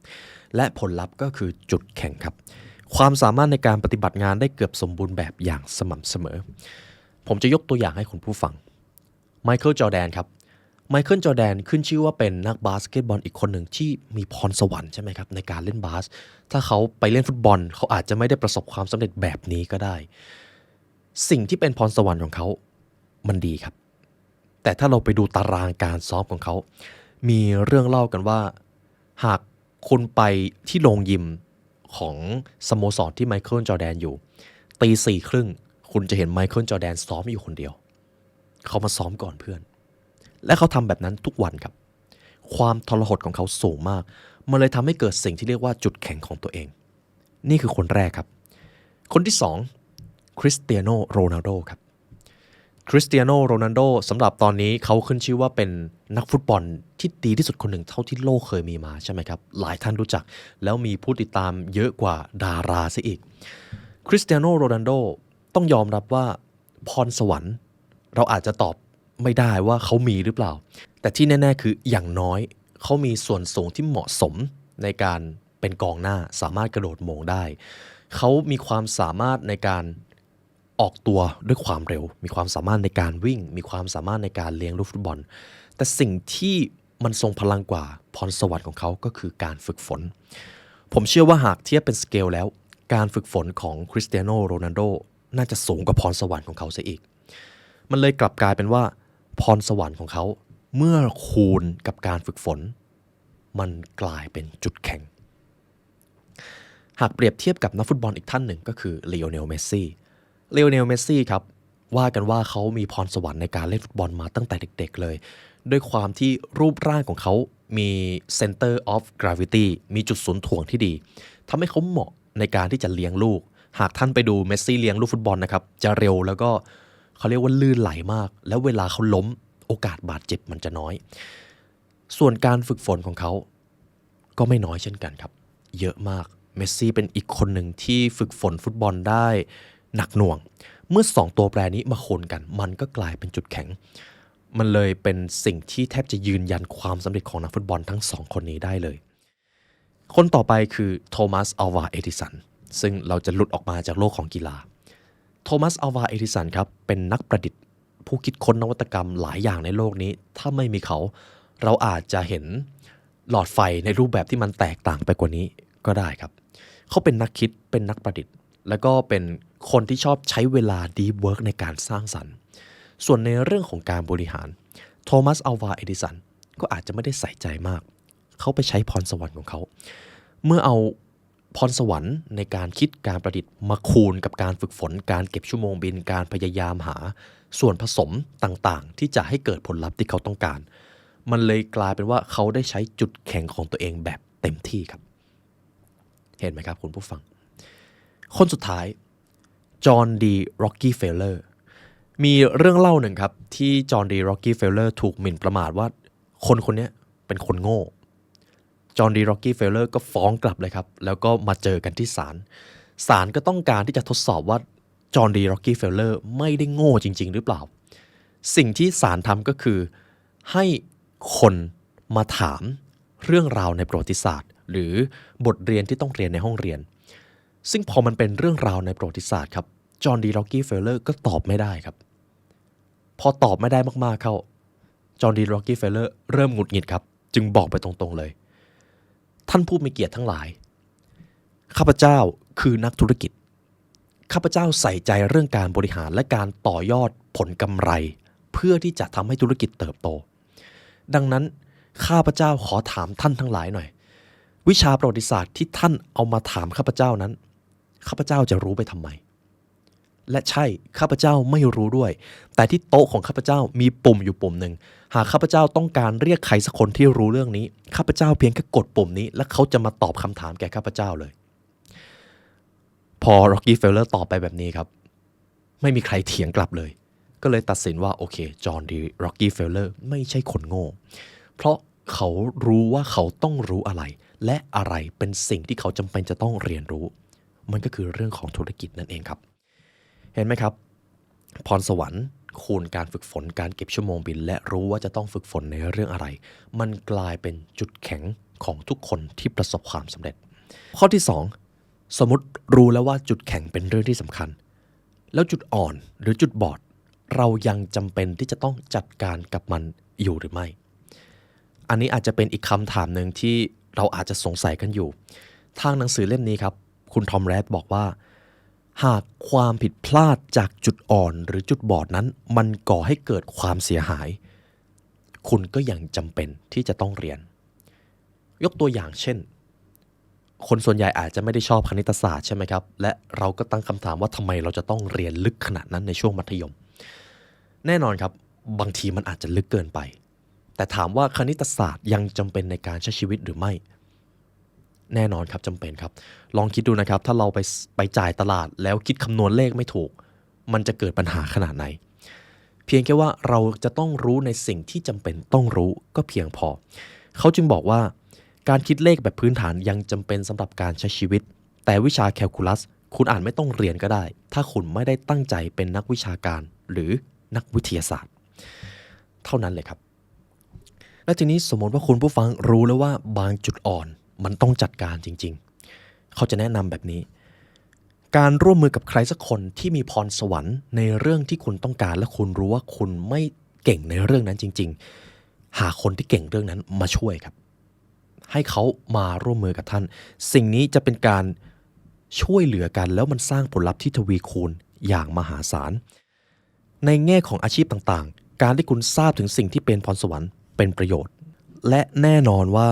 และผลลัพธ์ก็คือจุดแข็งครับความสามารถในการปฏิบัติงานได้เกือบสมบูรณ์แบบอย่างสม่ำเสมอผมจะยกตัวอย่างให้คุณผู้ฟังไมเคิลจอร์แดนครับไมเคิลจอร์แดนขึ้นชื่อว่าเป็นนักบาสเกตบอลอีกคนหนึ่งที่มีพรสวรรค์ใช่ไหมครับในการเล่นบาสถ้าเขาไปเล่นฟุตบอลเขาอาจจะไม่ได้ประสบความสำเร็จแบบนี้ก็ได้สิ่งที่เป็นพรสวรรค์ของเขามันดีครับแต่ถ้าเราไปดูตารางการซ้อมของเขามีเรื่องเล่ากันว่าหากคุณไปที่โรงยิมของสโมสรที่ไมเคิลจอร์แดนอยู่ตี 4:30คุณจะเห็นไมเคิลจอร์แดนซ้อมอยู่คนเดียวเขามาซ้อมก่อนเพื่อนและเขาทำแบบนั้นทุกวันครับความทรหดของเขาสูงมากมันเลยทำให้เกิดสิ่งที่เรียกว่าจุดแข็งของตัวเองนี่คือคนแรกครับคนที่2คริสเตียโนโรนัลโดครับคริสเตียโนโรนัลโดสำหรับตอนนี้เขาขึ้นชื่อว่าเป็นนักฟุตบอลที่ดีที่สุดคนหนึ่งเท่าที่โลกเคยมีมาใช่ไหมครับหลายท่านรู้จักแล้วมีผู้ติดตามเยอะกว่าดาราซะอีกคริสเตียโนโรนัลโดต้องยอมรับว่าพรสวรรค์เราอาจจะตอบไม่ได้ว่าเขามีหรือเปล่าแต่ที่แน่ๆคืออย่างน้อยเขามีส่วนสูงที่เหมาะสมในการเป็นกองหน้าสามารถกระโดดโมงได้เขามีความสามารถในการออกตัวด้วยความเร็วมีความสามารถในการวิ่งมีความสามารถในการเลี้ยงลูกฟุตบอลแต่สิ่งที่มันทรงพลังกว่าพรสวรรค์ของเขาก็คือการฝึกฝนผมเชื่อว่าหากเทียบเป็นสเกลแล้วการฝึกฝนของคริสเตียโนโรนัลโดน่าจะสูงกว่าพรสวรรค์ของเขาซะอีกมันเลยกลับกลายเป็นว่าพรสวรรค์ของเขาเมื่อคูณกับการฝึกฝนมันกลายเป็นจุดแข็งหากเปรียบเทียบกับนักฟุตบอลอีกท่านหนึ่งก็คือลีโอเนลเมสซี่ครับว่ากันว่าเขามีพรสวรรค์ในการเล่นฟุตบอลมาตั้งแต่เด็กๆเลยด้วยความที่รูปร่างของเขามี Center of Gravity มีจุดศูนย์ถ่วงที่ดีทำให้เขาเหมาะในการที่จะเลี้ยงลูกหากท่านไปดูเมสซี่เลี้ยงลูกฟุตบอลนะครับจะเร็วแล้วก็เขาเรียกว่าลื่นไหลมากแล้วเวลาเขาล้มโอกาสบาดเจ็บมันจะน้อยส่วนการฝึกฝนของเขาก็ไม่น้อยเช่นกันครับเยอะมากเมสซี่เป็นอีกคนหนึ่งที่ฝึกฝนฟุตบอลได้หนักหน่วงเมื่อ2ตัวแปรนี้มาโคนกันมันก็กลายเป็นจุดแข็งมันเลยเป็นสิ่งที่แทบจะยืนยันความสำเร็จของนักฟุตบอลทั้ง2คนนี้ได้เลยคนต่อไปคือโทมัสอัลวาเอดิสันซึ่งเราจะหลุดออกมาจากโลกของกีฬาโทมัสอัลวาเอดิสันครับเป็นนักประดิษฐ์ผู้คิดค้นนวัตกรรมหลายอย่างในโลกนี้ถ้าไม่มีเขาเราอาจจะเห็นหลอดไฟในรูปแบบที่มันแตกต่างไปกว่านี้ก็ได้ครับเขาเป็นนักคิดเป็นนักประดิษฐ์แล้วก็เป็นคนที่ชอบใช้เวลา deep work ในการสร้างสรรค์ส่วนในเรื่องของการบริหารโทมัสอัลวาเอดิสันก็อาจจะไม่ได้ใส่ใจมากเขาไปใช้พรสวรรค์ของเขาเมื่อเอาพรสวรรค์ในการคิดการประดิษฐ์มาคูณกับการฝึกฝนการเก็บชั่วโมงบินการพยายามหาส่วนผสมต่างๆที่จะให้เกิดผลลัพธ์ที่เขาต้องการมันเลยกลายเป็นว่าเขาได้ใช้จุดแข็งของตัวเองแบบเต็มที่ครับเห็นไหมครับคุณผู้ฟังคนสุดท้ายจอห์นดีร็อกกี้เฟลเลอร์มีเรื่องเล่าหนึ่งครับที่จอห์นดีร็อกกี้เฟลเลอร์ถูกหมิ่นประมาทว่าคนนี้เป็นคนโง่จอห์นดีร็อกกี้เฟลเลอร์ก็ฟ้องกลับเลยครับแล้วก็มาเจอกันที่ศาลก็ต้องการที่จะทดสอบว่าจอห์นดีร็อกกี้เฟลเลอร์ไม่ได้โง่จริงๆหรือเปล่า สิ่งที่ศาลทำก็คือให้คนมาถามเรื่องราวในประวัติศาสตร์หรือบทเรียนที่ต้องเรียนในห้องเรียนซึ่งพอมันเป็นเรื่องราวในประวัติศาสตร์ครับจอห์นดีร็อกกี้เฟลเลอร์ก็ตอบไม่ได้ครับพอตอบไม่ได้มากๆเข้าจอห์นดีร็อกกี้เฟลเลอร์เริ่มหงุดหงิดครับจึงบอกไปตรงๆเลยท่านผู้มีเกียรติทั้งหลายข้าพเจ้าคือนักธุรกิจข้าพเจ้าใส่ใจเรื่องการบริหารและการต่อยอดผลกำไรเพื่อที่จะทำให้ธุรกิจเติบโตดังนั้นข้าพเจ้าขอถามท่านทั้งหลายหน่อยวิชาประวัติศาสตร์ที่ท่านเอามาถามข้าพเจ้านั้นข้าพเจ้าจะรู้ไปทำไมและใช่ข้าพเจ้าไม่รู้ด้วยแต่ที่โต๊ะของข้าพเจ้ามีปุ่มอยู่ปุ่มหนึ่งหากข้าพเจ้าต้องการเรียกใครสักคนที่รู้เรื่องนี้ข้าพเจ้าเพียงแค่กดปุ่มนี้และเขาจะมาตอบคำถามแก่ข้าพเจ้าเลยพอร็อกกี้เฟลเลอร์ตอบไปแบบนี้ครับไม่มีใครเถียงกลับเลยก็เลยตัดสินว่าโอเคจอห์นดีร็อกกี้เฟลเลอร์ไม่ใช่คนโง่เพราะเขารู้ว่าเขาต้องรู้อะไรและอะไรเป็นสิ่งที่เขาจำเป็นจะต้องเรียนรู้มันก็คือเรื่องของธุรกิจนั่นเองครับเห็นไหมครับพรสวรรค์คูณการฝึกฝนการเก็บชั่วโมงบินและรู้ว่าจะต้องฝึกฝนในเรื่องอะไรมันกลายเป็นจุดแข็งของทุกคนที่ประสบความสำเร็จข้อที่2สมมติรู้แล้วว่าจุดแข็งเป็นเรื่องที่สำคัญแล้วจุดอ่อนหรือจุดบอดเรายังจำเป็นที่จะต้องจัดการกับมันอยู่หรือไม่อันนี้อาจจะเป็นอีกคำถามหนึ่งที่เราอาจจะสงสัยกันอยู่ทางหนังสือเล่มนี้ครับคุณทอมแรดบอกว่าหากความผิดพลาดจากจุดอ่อนหรือจุดบอดนั้นมันก่อให้เกิดความเสียหายคุณก็ยังจำเป็นที่จะต้องเรียนยกตัวอย่างเช่นคนส่วนใหญ่อาจจะไม่ได้ชอบคณิตศาสตร์ใช่ไหมครับและเราก็ตั้งคำถามว่าทำไมเราจะต้องเรียนลึกขนาดนั้นในช่วงมัธยมแน่นอนครับบางทีมันอาจจะลึกเกินไปแต่ถามว่าคณิตศาสตร์ยังจำเป็นในการใช้ชีวิตหรือไม่แน่นอนครับจำเป็นครับลองคิดดูนะครับถ้าเราไปจ่ายตลาดแล้วคิดคำนวณเลขไม่ถูกมันจะเกิดปัญหาขนาดไหนเพียงแค่ว่าเราจะต้องรู้ในสิ่งที่จำเป็นต้องรู้ก็เพียงพอเขาจึงบอกว่าการคิดเลขแบบพื้นฐานยังจำเป็นสำหรับการใช้ชีวิตแต่วิชาแคลคูลัสคุณอาจไม่ต้องเรียนก็ได้ถ้าคุณไม่ได้ตั้งใจเป็นนักวิชาการหรือนักวิทยาศาสตร์เท่านั้นเลยครับและทีนี้สมมติว่าคุณผู้ฟังรู้แล้วว่าบางจุดอ่อนมันต้องจัดการจริงๆเขาจะแนะนำแบบนี้การร่วมมือกับใครสักคนที่มีพรสวรรค์ในเรื่องที่คุณต้องการและคุณรู้ว่าคุณไม่เก่งในเรื่องนั้นจริงๆหาคนที่เก่งเรื่องนั้นมาช่วยครับให้เขามาร่วมมือกับท่านสิ่งนี้จะเป็นการช่วยเหลือกันแล้วมันสร้างผลลัพธ์ที่ทวีคูณอย่างมหาศาลในแง่ของอาชีพต่างๆการที่คุณทราบถึงสิ่งที่เป็นพรสวรรค์เป็นประโยชน์และแน่นอนว่า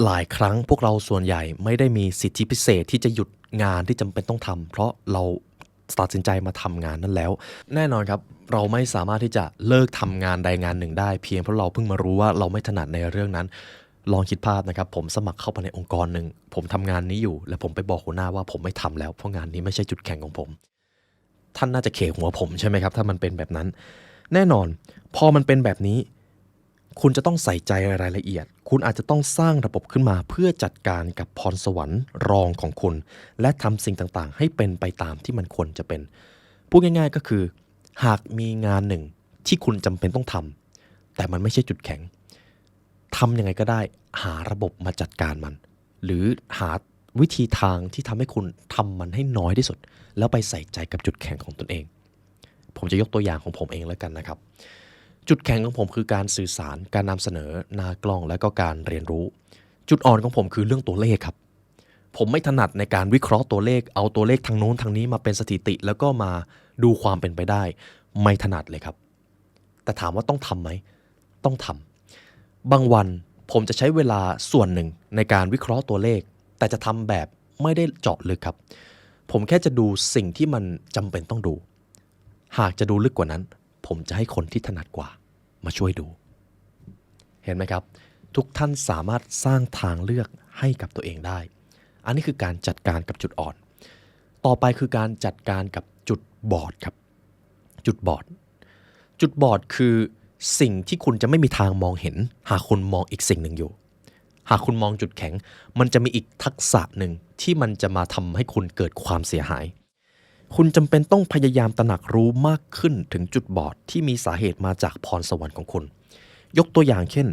หลายครั้งพวกเราส่วนใหญ่ไม่ได้มีสิทธิพิเศษที่จะหยุดงานที่จำเป็นต้องทำเพราะเราตัดสินใจมาทำงานนั้นแล้วแน่นอนครับเราไม่สามารถที่จะเลิกทำงานใดงานหนึ่งได้เพียงเพราะเราเพิ่งมารู้ว่าเราไม่ถนัดในเรื่องนั้นลองคิดภาพนะครับผมสมัครเข้าไปในองค์กรหนึ่งผมทำงานนี้อยู่และผมไปบอกหัวหน้าว่าผมไม่ทำแล้วเพราะงานนี้ไม่ใช่จุดแข็งของผมท่านน่าจะเขกหัวผมใช่ไหมครับถ้ามันเป็นแบบนั้นแน่นอนพอมันเป็นแบบนี้คุณจะต้องใส่ใจรายละเอียดคุณอาจจะต้องสร้างระบบขึ้นมาเพื่อจัดการกับพรสวรรค์รองของคุณและทำสิ่งต่างๆให้เป็นไปตามที่มันควรจะเป็นพูดง่ายๆก็คือหากมีงานหนึ่งที่คุณจำเป็นต้องทำแต่มันไม่ใช่จุดแข็งทำยังไงก็ได้หาระบบมาจัดการมันหรือหาวิธีทางที่ทำให้คุณทำมันให้น้อยที่สุดแล้วไปใส่ใจกับจุดแข็งของตนเองผมจะยกตัวอย่างของผมเองแล้วกันนะครับจุดแข็งของผมคือการสื่อสารการนำเสนอหน้ากล้องและก็การเรียนรู้จุดอ่อนของผมคือเรื่องตัวเลขครับผมไม่ถนัดในการวิเคราะห์ตัวเลขเอาตัวเลขทางโน้นทางนี้มาเป็นสถิติแล้วก็มาดูความเป็นไปได้ไม่ถนัดเลยครับแต่ถามว่าต้องทำไหมต้องทำบางวันผมจะใช้เวลาส่วนหนึ่งในการวิเคราะห์ตัวเลขแต่จะทำแบบไม่ได้เจาะลึกครับผมแค่จะดูสิ่งที่มันจำเป็นต้องดูหากจะดูลึกกว่านั้นผมจะให้คนที่ถนัดกว่ามาช่วยดูเห็นไหมครับทุกท่านสามารถสร้างทางเลือกให้กับตัวเองได้อันนี้คือการจัดการกับจุดอ่อนต่อไปคือการจัดการกับจุดบอดครับจุดบอดคือสิ่งที่คุณจะไม่มีทางมองเห็นหากคุณมองอีกสิ่งหนึ่งอยู่หากคุณมองจุดแข็งมันจะมีอีกทักษะหนึ่งที่มันจะมาทำให้คุณเกิดความเสียหาย คุณจำเป็นต้องพยายามตระหนักรู้มากขึ้นถึงจุดบอดที่มีสาเหตุมาจากพรสวรรค์ของคุณยกตัวอย่างเช่น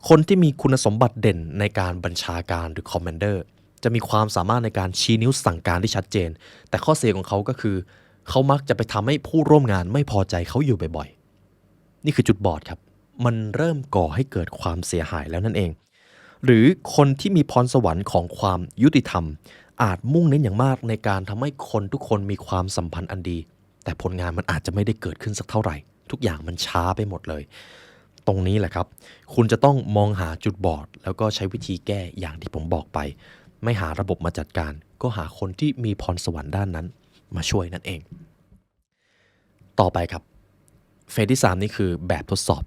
คนที่มีคุณสมบัติเด่นในการบัญชาการหรือคอมมานเดอร์จะมีความสามารถในการชี้นิ้วสั่งการที่ชัดเจนแต่ข้อเสียของเขาก็คือเขามักจะไปทำให้ผู้ร่วมงานไม่พอใจเขาอยู่บ่อยๆนี่คือจุดบอดครับมันเริ่มก่อให้เกิดความเสียหายแล้วนั่นเองหรือคนที่มีพรสวรรค์ของความยุติธรรมอาจมุ่งเน้นอย่างมากในการทำให้คนทุกคนมีความสัมพันธ์อันดีแต่ผลงานมันอาจจะไม่ได้เกิดขึ้นสักเท่าไหร่ทุกอย่างมันช้าไปหมดเลยตรงนี้แหละครับคุณจะต้องมองหาจุดบอดแล้วก็ใช้วิธีแก้อย่างที่ผมบอกไปไม่หาระบบมาจัดการก็หาคนที่มีพรสวรรค์ด้านนั้นมาช่วยนั่นเองต่อไปครับเฟสที่3นี่คือแบบทดสอบ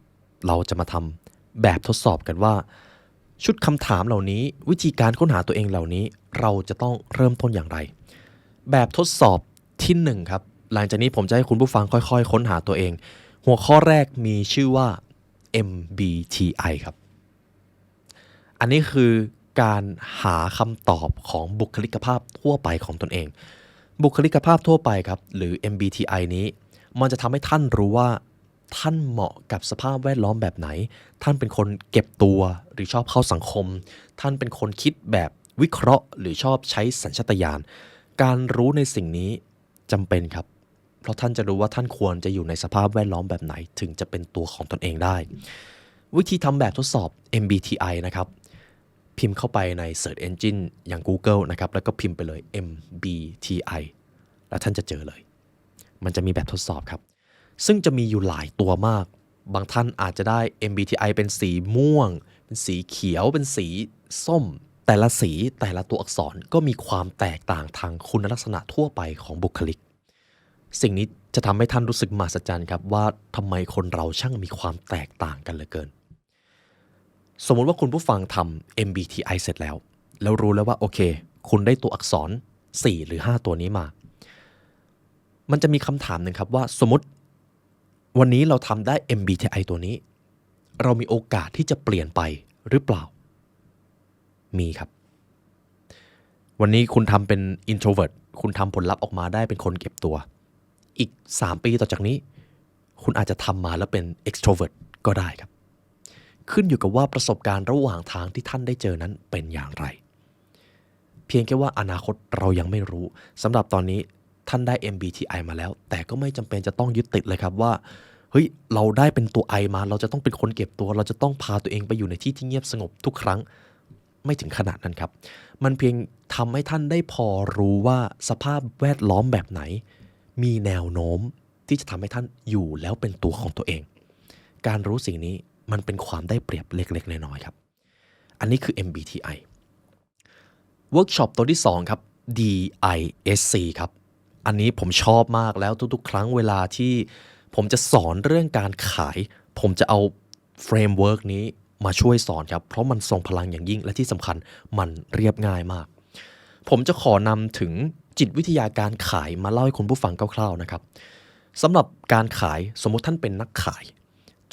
เราจะมาทำแบบทดสอบกันว่าชุดคำถามเหล่านี้วิธีการค้นหาตัวเองเหล่านี้เราจะต้องเริ่มต้นอย่างไรแบบทดสอบที่1ครับหลังจากนี้ผมจะให้คุณผู้ฟังค่อยๆค้นหาตัวเองหัวข้อแรกมีชื่อว่า MBTI ครับอันนี้คือการหาคำตอบของบุคลิกภาพทั่วไปของตนเองบุคลิกภาพทั่วไปครับหรือ MBTI นี้มันจะทำให้ท่านรู้ว่าท่านเหมาะกับสภาพแวดล้อมแบบไหนท่านเป็นคนเก็บตัวหรือชอบเข้าสังคมท่านเป็นคนคิดแบบวิเคราะห์หรือชอบใช้สัญชาตญาณการรู้ในสิ่งนี้จำเป็นครับเพราะท่านจะรู้ว่าท่านควรจะอยู่ในสภาพแวดล้อมแบบไหนถึงจะเป็นตัวของตนเองได้วิธีทำแบบทดสอบ MBTI นะครับพิมพ์เข้าไปใน Search Engine อย่าง Google นะครับแล้วก็พิมพ์ไปเลย MBTI แล้วท่านจะเจอเลยมันจะมีแบบทดสอบครับซึ่งจะมีอยู่หลายตัวมากบางท่านอาจจะได้ MBTI เป็นสีม่วงเป็นสีเขียวเป็นสีส้มแต่ละสีแต่ละตัวอักษรก็มีความแตกต่างทางคุณลักษณะทั่วไปของบุคลิกสิ่งนี้จะทำให้ท่านรู้สึกมหัศจรรย์ครับว่าทำไมคนเราช่างมีความแตกต่างกันเหลือเกินสมมติว่าคุณผู้ฟังทำ MBTI เสร็จแล้วรู้แล้วว่าโอเคคุณได้ตัวอักษร4หรือ5ตัวนี้มามันจะมีคำถามหนึ่งครับว่าสมมติวันนี้เราทำได้ MBTI ตัวนี้เรามีโอกาสที่จะเปลี่ยนไปหรือเปล่ามีครับวันนี้คุณทำเป็น introvert คุณทำผลลัพธ์ออกมาได้เป็นคนเก็บตัวอีก3ปีต่อจากนี้คุณอาจจะทำมาแล้วเป็น extrovert ก็ได้ครับขึ้นอยู่กับว่าประสบการณ์ระหว่างทางที่ท่านได้เจอนั้นเป็นอย่างไรเพียงแค่ว่าอนาคตเรายังไม่รู้สำหรับตอนนี้ท่านได้ MBTI มาแล้วแต่ก็ไม่จำเป็นจะต้องยึดติดเลยครับว่าเฮ้ยเราได้เป็นตัว I มาเราจะต้องเป็นคนเก็บตัวเราจะต้องพาตัวเองไปอยู่ในที่ที่เงียบสงบทุกครั้งไม่ถึงขนาดนั้นครับมันเพียงทำให้ท่านได้พอรู้ว่าสภาพแวดล้อมแบบไหนมีแนวโน้มที่จะทำให้ท่านอยู่แล้วเป็นตัวของตัวเองการรู้สิ่งนี้มันเป็นความได้เปรียบเล็กๆน้อยๆครับอันนี้คือ MBTI เวิร์กช็อปตัวที่2ครับ DISC ครับอันนี้ผมชอบมากแล้วทุกๆครั้งเวลาที่ผมจะสอนเรื่องการขายผมจะเอาเฟรมเวิร์กนี้มาช่วยสอนครับเพราะมันทรงพลังอย่างยิ่งและที่สำคัญมันเรียบง่ายมากผมจะขอนำถึงจิตวิทยาการขายมาเล่าให้คุณผู้ฟังคร่าวๆนะครับสำหรับการขายสมมุติท่านเป็นนักขาย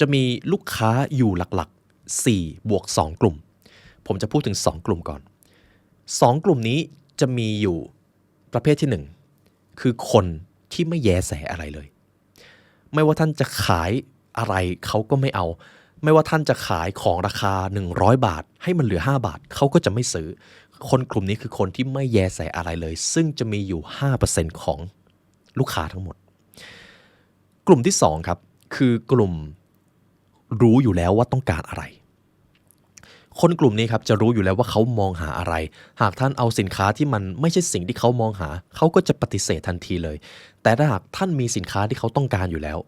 จะมีลูกค้าอยู่หลักๆ4บวก2กลุ่มผมจะพูดถึง2กลุ่มก่อน2กลุ่มนี้จะมีอยู่ประเภทที่1คือคนที่ไม่แยแสอะไรเลยไม่ว่าท่านจะขายอะไรเขาก็ไม่เอาไม่ว่าท่านจะขายของราคา100 บาทให้มันเหลือ5 บาทเขาก็จะไม่ซื้อคนกลุ่มนี้คือคนที่ไม่แยแสอะไรเลยซึ่งจะมีอยู่ 5% ของลูกค้าทั้งหมดกลุ่มที่2ครับคือกลุ่มรู้อยู่แล้วว่าต้องการอะไรคนกลุ่มนี้ครับจะรู้อยู่แล้วว่าเขามองหาอะไรหากท่านเอาสินค้าที่มันไม่ใช่สิ่งที่เขามองหาเขาก็จะปฏิเสธทันทีเลยแต่ถ้าหากท่านมีสินค้าที่เขาต้องการอยู่แล้ว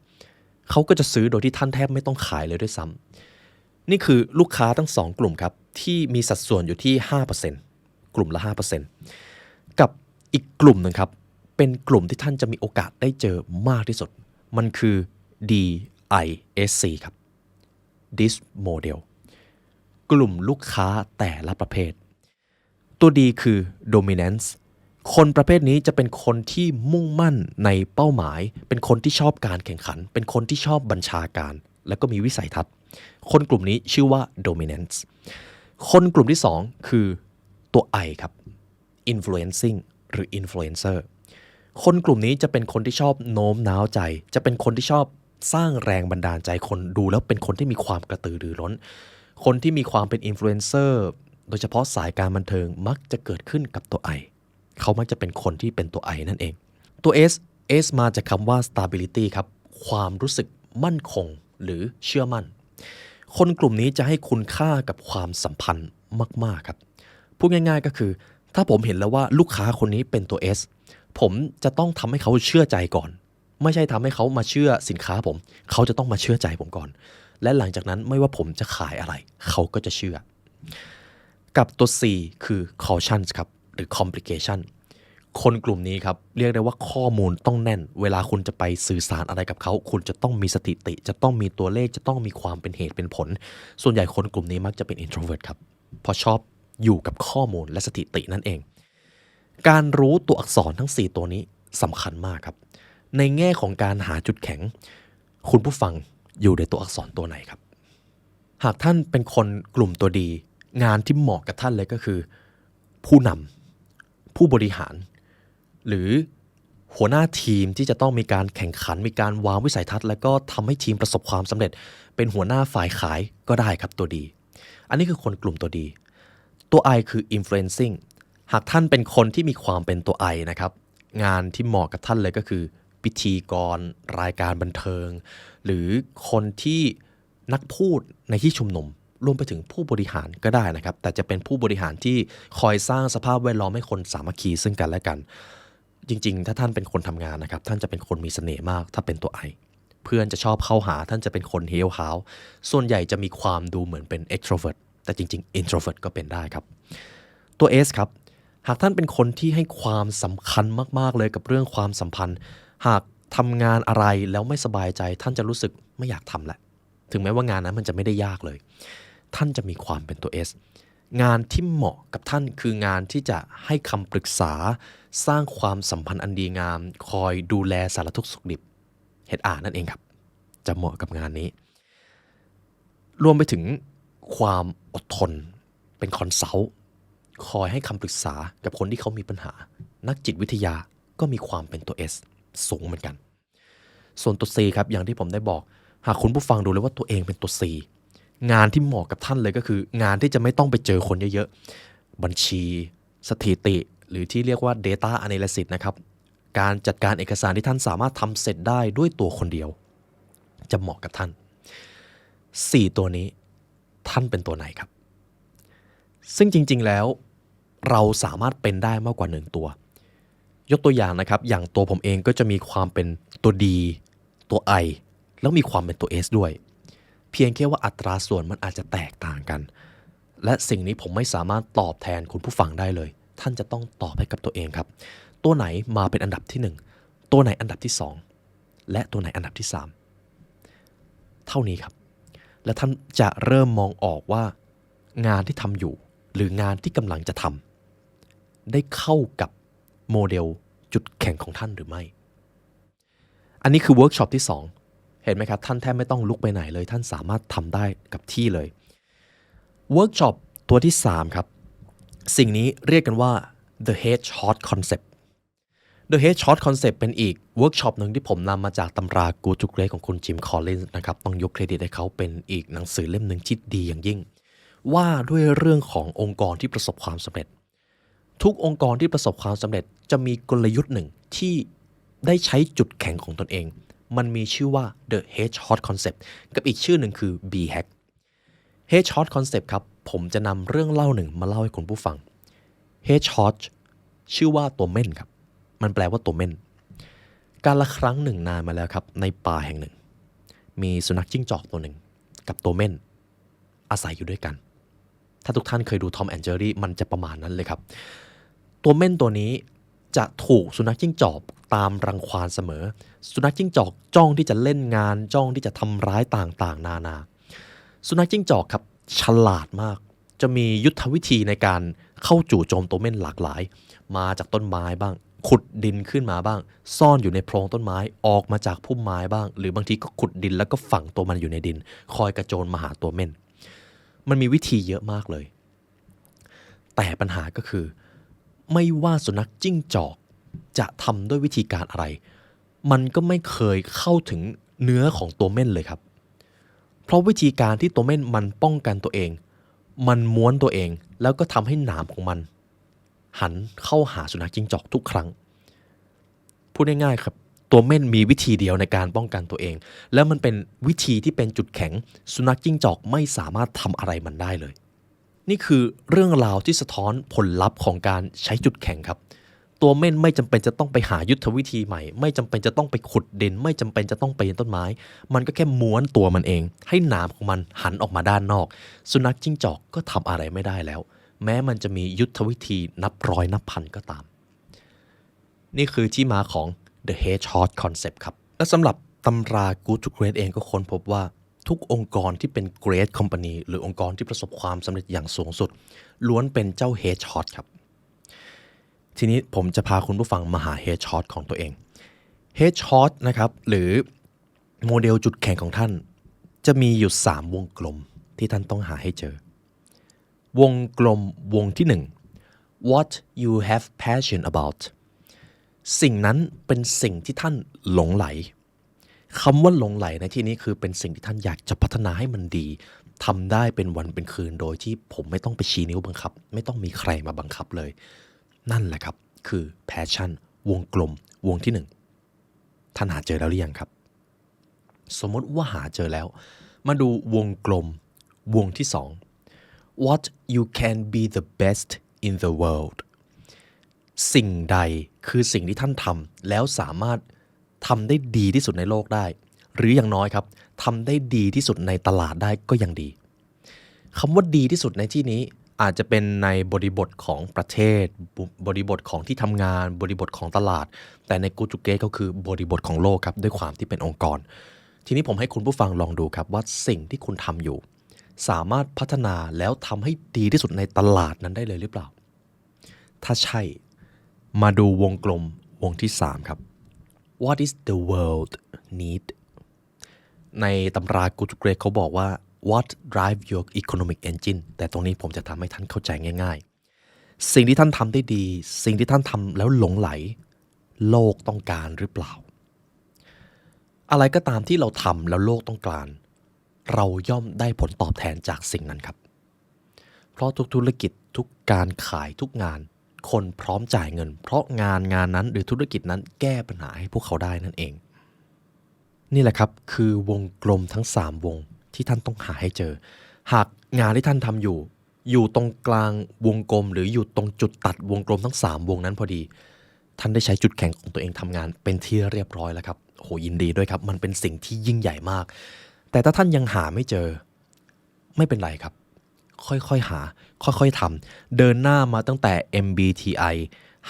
เขาก็จะซื้อโดยที่ท่านแทบไม่ต้องขายเลยด้วยซ้ำนี่คือลูกค้าทั้ง2กลุ่มครับที่มีสัดส่วนอยู่ที่ 5% กลุ่มละ 5% กับอีกกลุ่มนึงครับเป็นกลุ่มที่ท่านจะมีโอกาสได้เจอมากที่สุดมันคือ DISC ครับ This Modelกลุ่มลูกค้าแต่ละประเภทตัวดีคือ dominance คนประเภทนี้จะเป็นคนที่มุ่งมั่นในเป้าหมายเป็นคนที่ชอบการแข่งขันเป็นคนที่ชอบบัญชาการและก็มีวิสัยทัศน์คนกลุ่มนี้ชื่อว่า dominance คนกลุ่มที่2คือตัว I ครับ influencing หรือ influencer คนกลุ่มนี้จะเป็นคนที่ชอบโน้มน้าวใจจะเป็นคนที่ชอบสร้างแรงบันดาลใจคนดูแล้วเป็นคนที่มีความกระตือรือร้นคนที่มีความเป็นอินฟลูเอนเซอร์โดยเฉพาะสายการบันเทิงมักจะเกิดขึ้นกับตัว I เขามักจะเป็นคนที่เป็นตัว I นั่นเองตัว S มาจากคำว่า stability ครับความรู้สึกมั่นคงหรือเชื่อมั่นคนกลุ่มนี้จะให้คุณค่ากับความสัมพันธ์มากๆครับพูดง่ายๆก็คือถ้าผมเห็นแล้วว่าลูกค้าคนนี้เป็นตัว S ผมจะต้องทำให้เขาเชื่อใจก่อนไม่ใช่ทำให้เขามาเชื่อสินค้าผมเขาจะต้องมาเชื่อใจผมก่อนและหลังจากนั้นไม่ว่าผมจะขายอะไรเขาก็จะเชื่อกับตัว C คือ caution ครับหรือ complication คนกลุ่มนี้ครับเรียกได้ว่าข้อมูลต้องแน่นเวลาคุณจะไปสื่อสารอะไรกับเขาคุณจะต้องมีสถิติจะต้องมีตัวเลขจะต้องมีความเป็นเหตุเป็นผลส่วนใหญ่คนกลุ่มนี้มักจะเป็น introvert ครับเพราะชอบอยู่กับข้อมูลและสถิตินั่นเองการรู้ตัวอักษรทั้ง4ตัวนี้สำคัญมากครับในแง่ของการหาจุดแข็งคุณผู้ฟังอยู่ในตัวอักษรตัวไหนครับหากท่านเป็นคนกลุ่มตัวดีงานที่เหมาะกับท่านเลยก็คือผู้นำผู้บริหารหรือหัวหน้าทีมที่จะต้องมีการแข่งขันมีการวางวิสัยทัศน์แล้วก็ทำให้ทีมประสบความสำเร็จเป็นหัวหน้าฝ่ายขายก็ได้ครับตัวดีอันนี้คือคนกลุ่มตัวดีตัว I คือ influencing หากท่านเป็นคนที่มีความเป็นตัว I นะครับงานที่เหมาะกับท่านเลยก็คือพิธีกรรายการบันเทิงหรือคนที่นักพูดในที่ชุมนุมรวมไปถึงผู้บริหารก็ได้นะครับแต่จะเป็นผู้บริหารที่คอยสร้างสภาพแวดล้อมให้คนสามัคคีซึ่งกันและกันจริงๆถ้าท่านเป็นคนทำงานนะครับท่านจะเป็นคนมีเสน่ห์มากถ้าเป็นตัว I เพื่อนจะชอบเข้าหาท่านจะเป็นคนเฮลฮาวส่วนใหญ่จะมีความดูเหมือนเป็น extrovert แต่จริงๆ introvert ก็เป็นได้ครับตัว S ครับหากท่านเป็นคนที่ให้ความสำคัญมากๆเลยกับเรื่องความสัมพันธ์หากทำงานอะไรแล้วไม่สบายใจท่านจะรู้สึกไม่อยากทำแหละถึงแม้ว่างานนั้นมันจะไม่ได้ยากเลยท่านจะมีความเป็นตัว S งานที่เหมาะกับท่านคืองานที่จะให้คำปรึกษาสร้างความสัมพันธ์อันดีงามคอยดูแลสารทุกข์สุขดิบ HR นั่นเองครับจะเหมาะกับงานนี้รวมไปถึงความอดทนเป็นคอนซัลท์คอยให้คำปรึกษากับคนที่เขามีปัญหานักจิตวิทยาก็มีความเป็นตัว S สูงเหมือนกันส่วนตัว C ครับอย่างที่ผมได้บอกหากคุณผู้ฟังดูเลยว่าตัวเองเป็นตัว C งานที่เหมาะกับท่านเลยก็คืองานที่จะไม่ต้องไปเจอคนเยอะๆบัญชีสถิติหรือที่เรียกว่า data analysis นะครับการจัดการเอกสารที่ท่านสามารถทำเสร็จได้ด้วยตัวคนเดียวจะเหมาะกับท่าน4ตัวนี้ท่านเป็นตัวไหนครับซึ่งจริงๆแล้วเราสามารถเป็นได้มากกว่า1ตัวยกตัวอย่างนะครับอย่างตัวผมเองก็จะมีความเป็นตัว D ตัว I แล้วมีความเป็นตัว S ด้วยเพียงแค่ว่าอัตราส่วนมันอาจจะแตกต่างกันและสิ่งนี้ผมไม่สามารถตอบแทนคุณผู้ฟังได้เลยท่านจะต้องตอบให้กับตัวเองครับตัวไหนมาเป็นอันดับที่1ตัวไหนอันดับที่2และตัวไหนอันดับที่3เท่านี้ครับและท่านจะเริ่มมองออกว่างานที่ทำอยู่หรืองานที่กำลังจะทำได้เข้ากับโมเดลจุดแข็งของท่านหรือไม่อันนี้คือเวิร์กช็อปที่2เห็นไหมครับท่านแทบไม่ต้องลุกไปไหนเลยท่านสามารถทำได้กับที่เลยเวิร์กช็อปตัวที่3ครับสิ่งนี้เรียกกันว่า the headshot concept The Headshot Concept เป็นอีกเวิร์กช็อปหนึ่งที่ผมนำมาจากตำรา Good to Great ของคุณจิมคอลลินส์นะครับต้องยกเครดิตให้เขาเป็นอีกหนังสือเล่มหนึ่งที่ดีอย่างยิ่งว่าด้วยเรื่องขององค์กรที่ประสบความสำเร็จทุกองค์กรที่ประสบความสำเร็จจะมีกลยุทธ์หนึ่งที่ได้ใช้จุดแข็งของตนเองมันมีชื่อว่า The Headshot Concept กับอีกชื่อหนึ่งคือ B Hack Headshot Concept ครับผมจะนำเรื่องเล่าหนึ่งมาเล่าให้คุณผู้ฟัง Headshot ชื่อว่าตัวเม่นครับมันแปลว่าตัวเม่นการละครั้งหนึ่งนานมาแล้วครับในป่าแห่งหนึ่งมีสุนัขจิ้งจอกตัวหนึ่งกับตัวเม่นอาศัยอยู่ด้วยกันถ้าทุกท่านเคยดูทอมแอนด์เจอรี่มันจะประมาณนั้นเลยครับตัวเม่นตัวนี้จะถูกสุนัขจิ้งจอกตามรังควานเสมอสุนัขจิ้งจอกจ้องที่จะเล่นงานจ้องที่จะทำร้ายต่างๆนานาสุนัขจิ้งจอกครับฉลาดมากจะมียุทธวิธีในการเข้าจู่โจมตัวเม่นหลากหลายมาจากต้นไม้บ้างขุดดินขึ้นมาบ้างซ่อนอยู่ในโพรงต้นไม้ออกมาจากพุ่มไม้บ้างหรือบางทีก็ขุดดินแล้วก็ฝังตัวมันอยู่ในดินคอยกระโจนมาหาตัวเม่นมันมีวิธีเยอะมากเลยแต่ปัญหาก็คือไม่ว่าสุนัขจิ้งจอก จะทำด้วยวิธีการอะไรมันก็ไม่เคยเข้าถึงเนื้อของตัวเม่นเลยครับเพราะวิธีการที่ตัวเม่นมันป้องกันตัวเองมันม้วนตัวเองแล้วก็ทำให้หนามของมันหันเข้าหาสุนัขจิ้งจอกทุกครั้งพูดง่ายๆครับตัวเม่นมีวิธีเดียวในการป้องกันตัวเองแล้วมันเป็นวิธีที่เป็นจุดแข็งสุนัขจิ้งจอกไม่สามารถทำอะไรมันได้เลยนี่คือเรื่องราวที่สะท้อนผลลัพธ์ของการใช้จุดแข็งครับตัวเม่นไม่จำเป็นจะต้องไปหายุทธวิธีใหม่ไม่จำเป็นจะต้องไปขุดดินไม่จำเป็นจะต้องปีนต้นไม้มันก็แค่ม้วนตัวมันเองให้หนามของมันหันออกมาด้านนอกสุนัขจิ้งจอกก็ทำอะไรไม่ได้แล้วแม้มันจะมียุทธวิธีนับร้อยนับพันก็ตามนี่คือที่มาของ The Hedgehog Concept ครับและสำหรับตำรา Good to Great เองก็ค้นพบว่าทุกองค์กรที่เป็น Great Company หรือองค์กรที่ประสบความสำเร็จอย่างสูงสุดล้วนเป็นเจ้า Hedgehog ครับทีนี้ผมจะพาคุณผู้ฟังมาหา Hedgehog ของตัวเอง Hedgehog นะครับหรือโมเดลจุดแข็งของท่านจะมีอยู่3วงกลมที่ท่านต้องหาให้เจอวงกลมวงที่1 What you have passion about สิ่งนั้นเป็นสิ่งที่ท่านหลงไหลคำว่าหลงไหลในที่นี้คือเป็นสิ่งที่ท่านอยากจะพัฒนาให้มันดีทำได้เป็นวันเป็นคืนโดยที่ผมไม่ต้องไปชี้นิ้วบังคับไม่ต้องมีใครมาบังคับเลยนั่นแหละครับคือ passion วงกลมวงที่1ท่านหาเจอแล้วหรือยังครับสมมติว่าหาเจอแล้วมาดูวงกลมวงที่2 What you can be the best in the world สิ่งใดคือสิ่งที่ท่านทำแล้วสามารถทำได้ดีที่สุดในโลกได้หรืออย่างน้อยครับทำได้ดีที่สุดในตลาดได้ก็ยังดีคำว่าดีที่สุดในที่นี้อาจจะเป็นในบริบทของประเทศบริบทของที่ทำงานบริบทของตลาดแต่ในกูจูเกะก็คือบริบทของโลกครับด้วยความที่เป็นองค์กรทีนี้ผมให้คุณผู้ฟังลองดูครับว่าสิ่งที่คุณทำอยู่สามารถพัฒนาแล้วทำให้ดีที่สุดในตลาดนั้นได้เลยหรือเปล่าถ้าใช่มาดูวงกลมวงที่3ครับ What is the world need ในตำรากูจูเกะเขาบอกว่า What drive your economic engine แต่ตรงนี้ผมจะทำให้ท่านเข้าใจง่ายๆสิ่งที่ท่านทำได้ดีสิ่งที่ท่านทำแล้วหลงไหลโลกต้องการหรือเปล่าอะไรก็ตามที่เราทำแล้วโลกต้องการเราย่อมได้ผลตอบแทนจากสิ่งนั้นครับเพราะทุกธุรกิจทุกการขายทุกงานคนพร้อมจ่ายเงินเพราะงานนั้นหรือธุรกิจนั้นแก้ปัญหาให้พวกเขาได้นั่นเองนี่แหละครับคือวงกลมทั้ง3วงที่ท่านต้องหาให้เจอหากงานที่ท่านทำอยู่ตรงกลางวงกลมหรืออยู่ตรงจุดตัดวงกลมทั้ง3วงนั้นพอดีท่านได้ใช้จุดแข็งของตัวเองทำงานเป็นที่เรียบร้อยแล้วครับโหยินดีด้วยครับมันเป็นสิ่งที่ยิ่งใหญ่มากแต่ถ้าท่านยังหาไม่เจอไม่เป็นไรครับค่อยๆหาค่อยๆทำเดินหน้ามาตั้งแต่ MBTI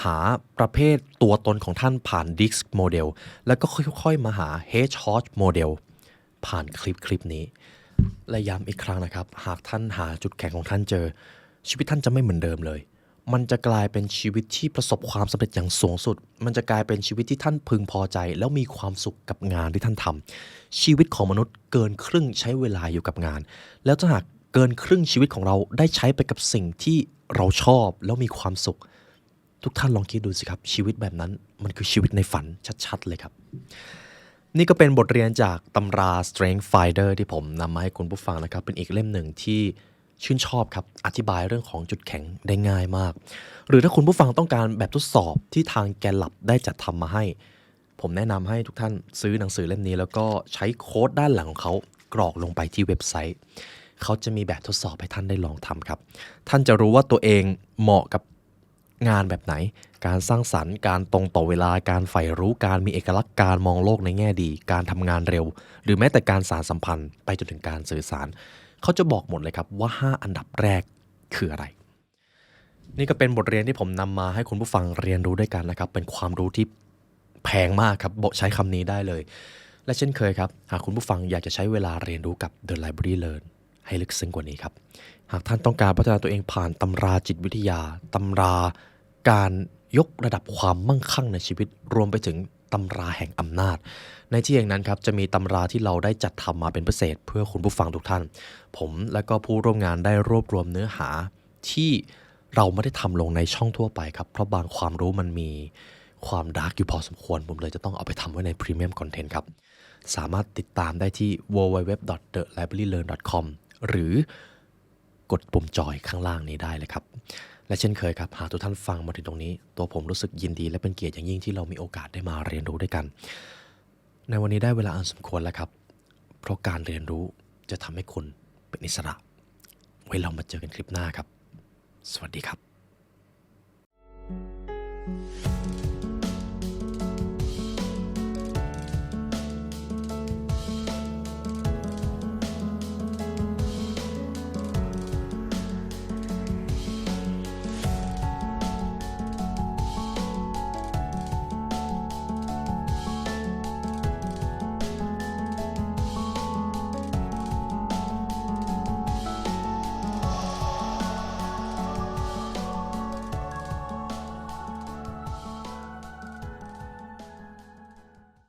หาประเภทตัวตนของท่านผ่าน DISC Model แล้วก็ค่อยๆมาหา Hedgehog Model ผ่านคลิปนี้และย้ำอีกครั้งนะครับหากท่านหาจุดแข็งของท่านเจอชีวิตท่านจะไม่เหมือนเดิมเลยมันจะกลายเป็นชีวิตที่ประสบความสำเร็จอย่างสูงสุดมันจะกลายเป็นชีวิตที่ท่านพึงพอใจแล้วมีความสุขกับงานที่ท่านทำชีวิตของมนุษย์เกินครึ่งใช้เวลาอยู่กับงานแล้วถ้าหากเกินครึ่งชีวิตของเราได้ใช้ไปกับสิ่งที่เราชอบแล้วมีความสุขทุกท่านลองคิดดูสิครับชีวิตแบบนั้นมันคือชีวิตในฝันชัดๆเลยครับนี่ก็เป็นบทเรียนจากตำรา Strength Finder ที่ผมนำมาให้คุณผู้ฟังนะครับเป็นอีกเล่มหนึ่งที่ชื่นชอบครับอธิบายเรื่องของจุดแข็งได้ง่ายมากหรือถ้าคุณผู้ฟังต้องการแบบทดสอบที่ทางแกนลับได้จัดทำมาให้ผมแนะนำให้ทุกท่านซื้อหนังสือเล่มนี้แล้วก็ใช้โค้ดด้านหลังของเขากรอกลงไปที่เว็บไซต์เขาจะมีแบบทดสอบให้ท่านได้ลองทำครับท่านจะรู้ว่าตัวเองเหมาะกับงานแบบไหนการสร้างสรรค์การตรงต่อเวลาการใฝ่รู้การมีเอกลักษณ์การมองโลกในแง่ดีการทำงานเร็วหรือแม้แต่การสานสัมพันธ์ไปจนถึงการสื่อสารเขาจะบอกหมดเลยครับว่า5อันดับแรกคืออะไรนี่ก็เป็นบทเรียนที่ผมนำมาให้คุณผู้ฟังเรียนรู้ด้วยกันนะครับเป็นความรู้ที่แพงมากครับใช้คำนี้ได้เลยและเช่นเคยครับหากคุณผู้ฟังอยากจะใช้เวลาเรียนรู้กับ The Library Learn ให้ลึกซึ้งกว่านี้ครับหากท่านต้องการพัฒนาตัวเองผ่านตำราจิตวิทยาตำราการยกระดับความมั่งคั่งในชีวิตรวมไปถึงตำราแห่งอำนาจในที่อย่างนั้นครับจะมีตำราที่เราได้จัดทำมาเป็นพิเศษเพื่อคุณผู้ฟังทุกท่านผมและก็ผู้ร่วมงานได้รวบรวมเนื้อหาที่เราไม่ได้ทำลงในช่องทั่วไปครับเพราะบางความรู้มันมี ความดาร์กอยู่พอสมควรผมเลยจะต้องเอาไปทำไว้ใน Premium Content ครับสามารถติดตามได้ที่ www.thelibrarylearn.com หรือกดปุ่มจอยข้างล่างนี้ได้เลยครับและเช่นเคยครับหากทุกท่านฟังมาถึงตรงนี้ตัวผมรู้สึกยินดีและเป็นเกียรติอย่างยิ่งที่เรามีโอกาสได้มาเรียนรู้ด้วยกันในวันนี้ได้เวลาอันสมควรแล้วครับเพราะการเรียนรู้จะทำให้คุณเป็นอิสระไว้เรามาเจอกันคลิปหน้าครับสวัสดีครับ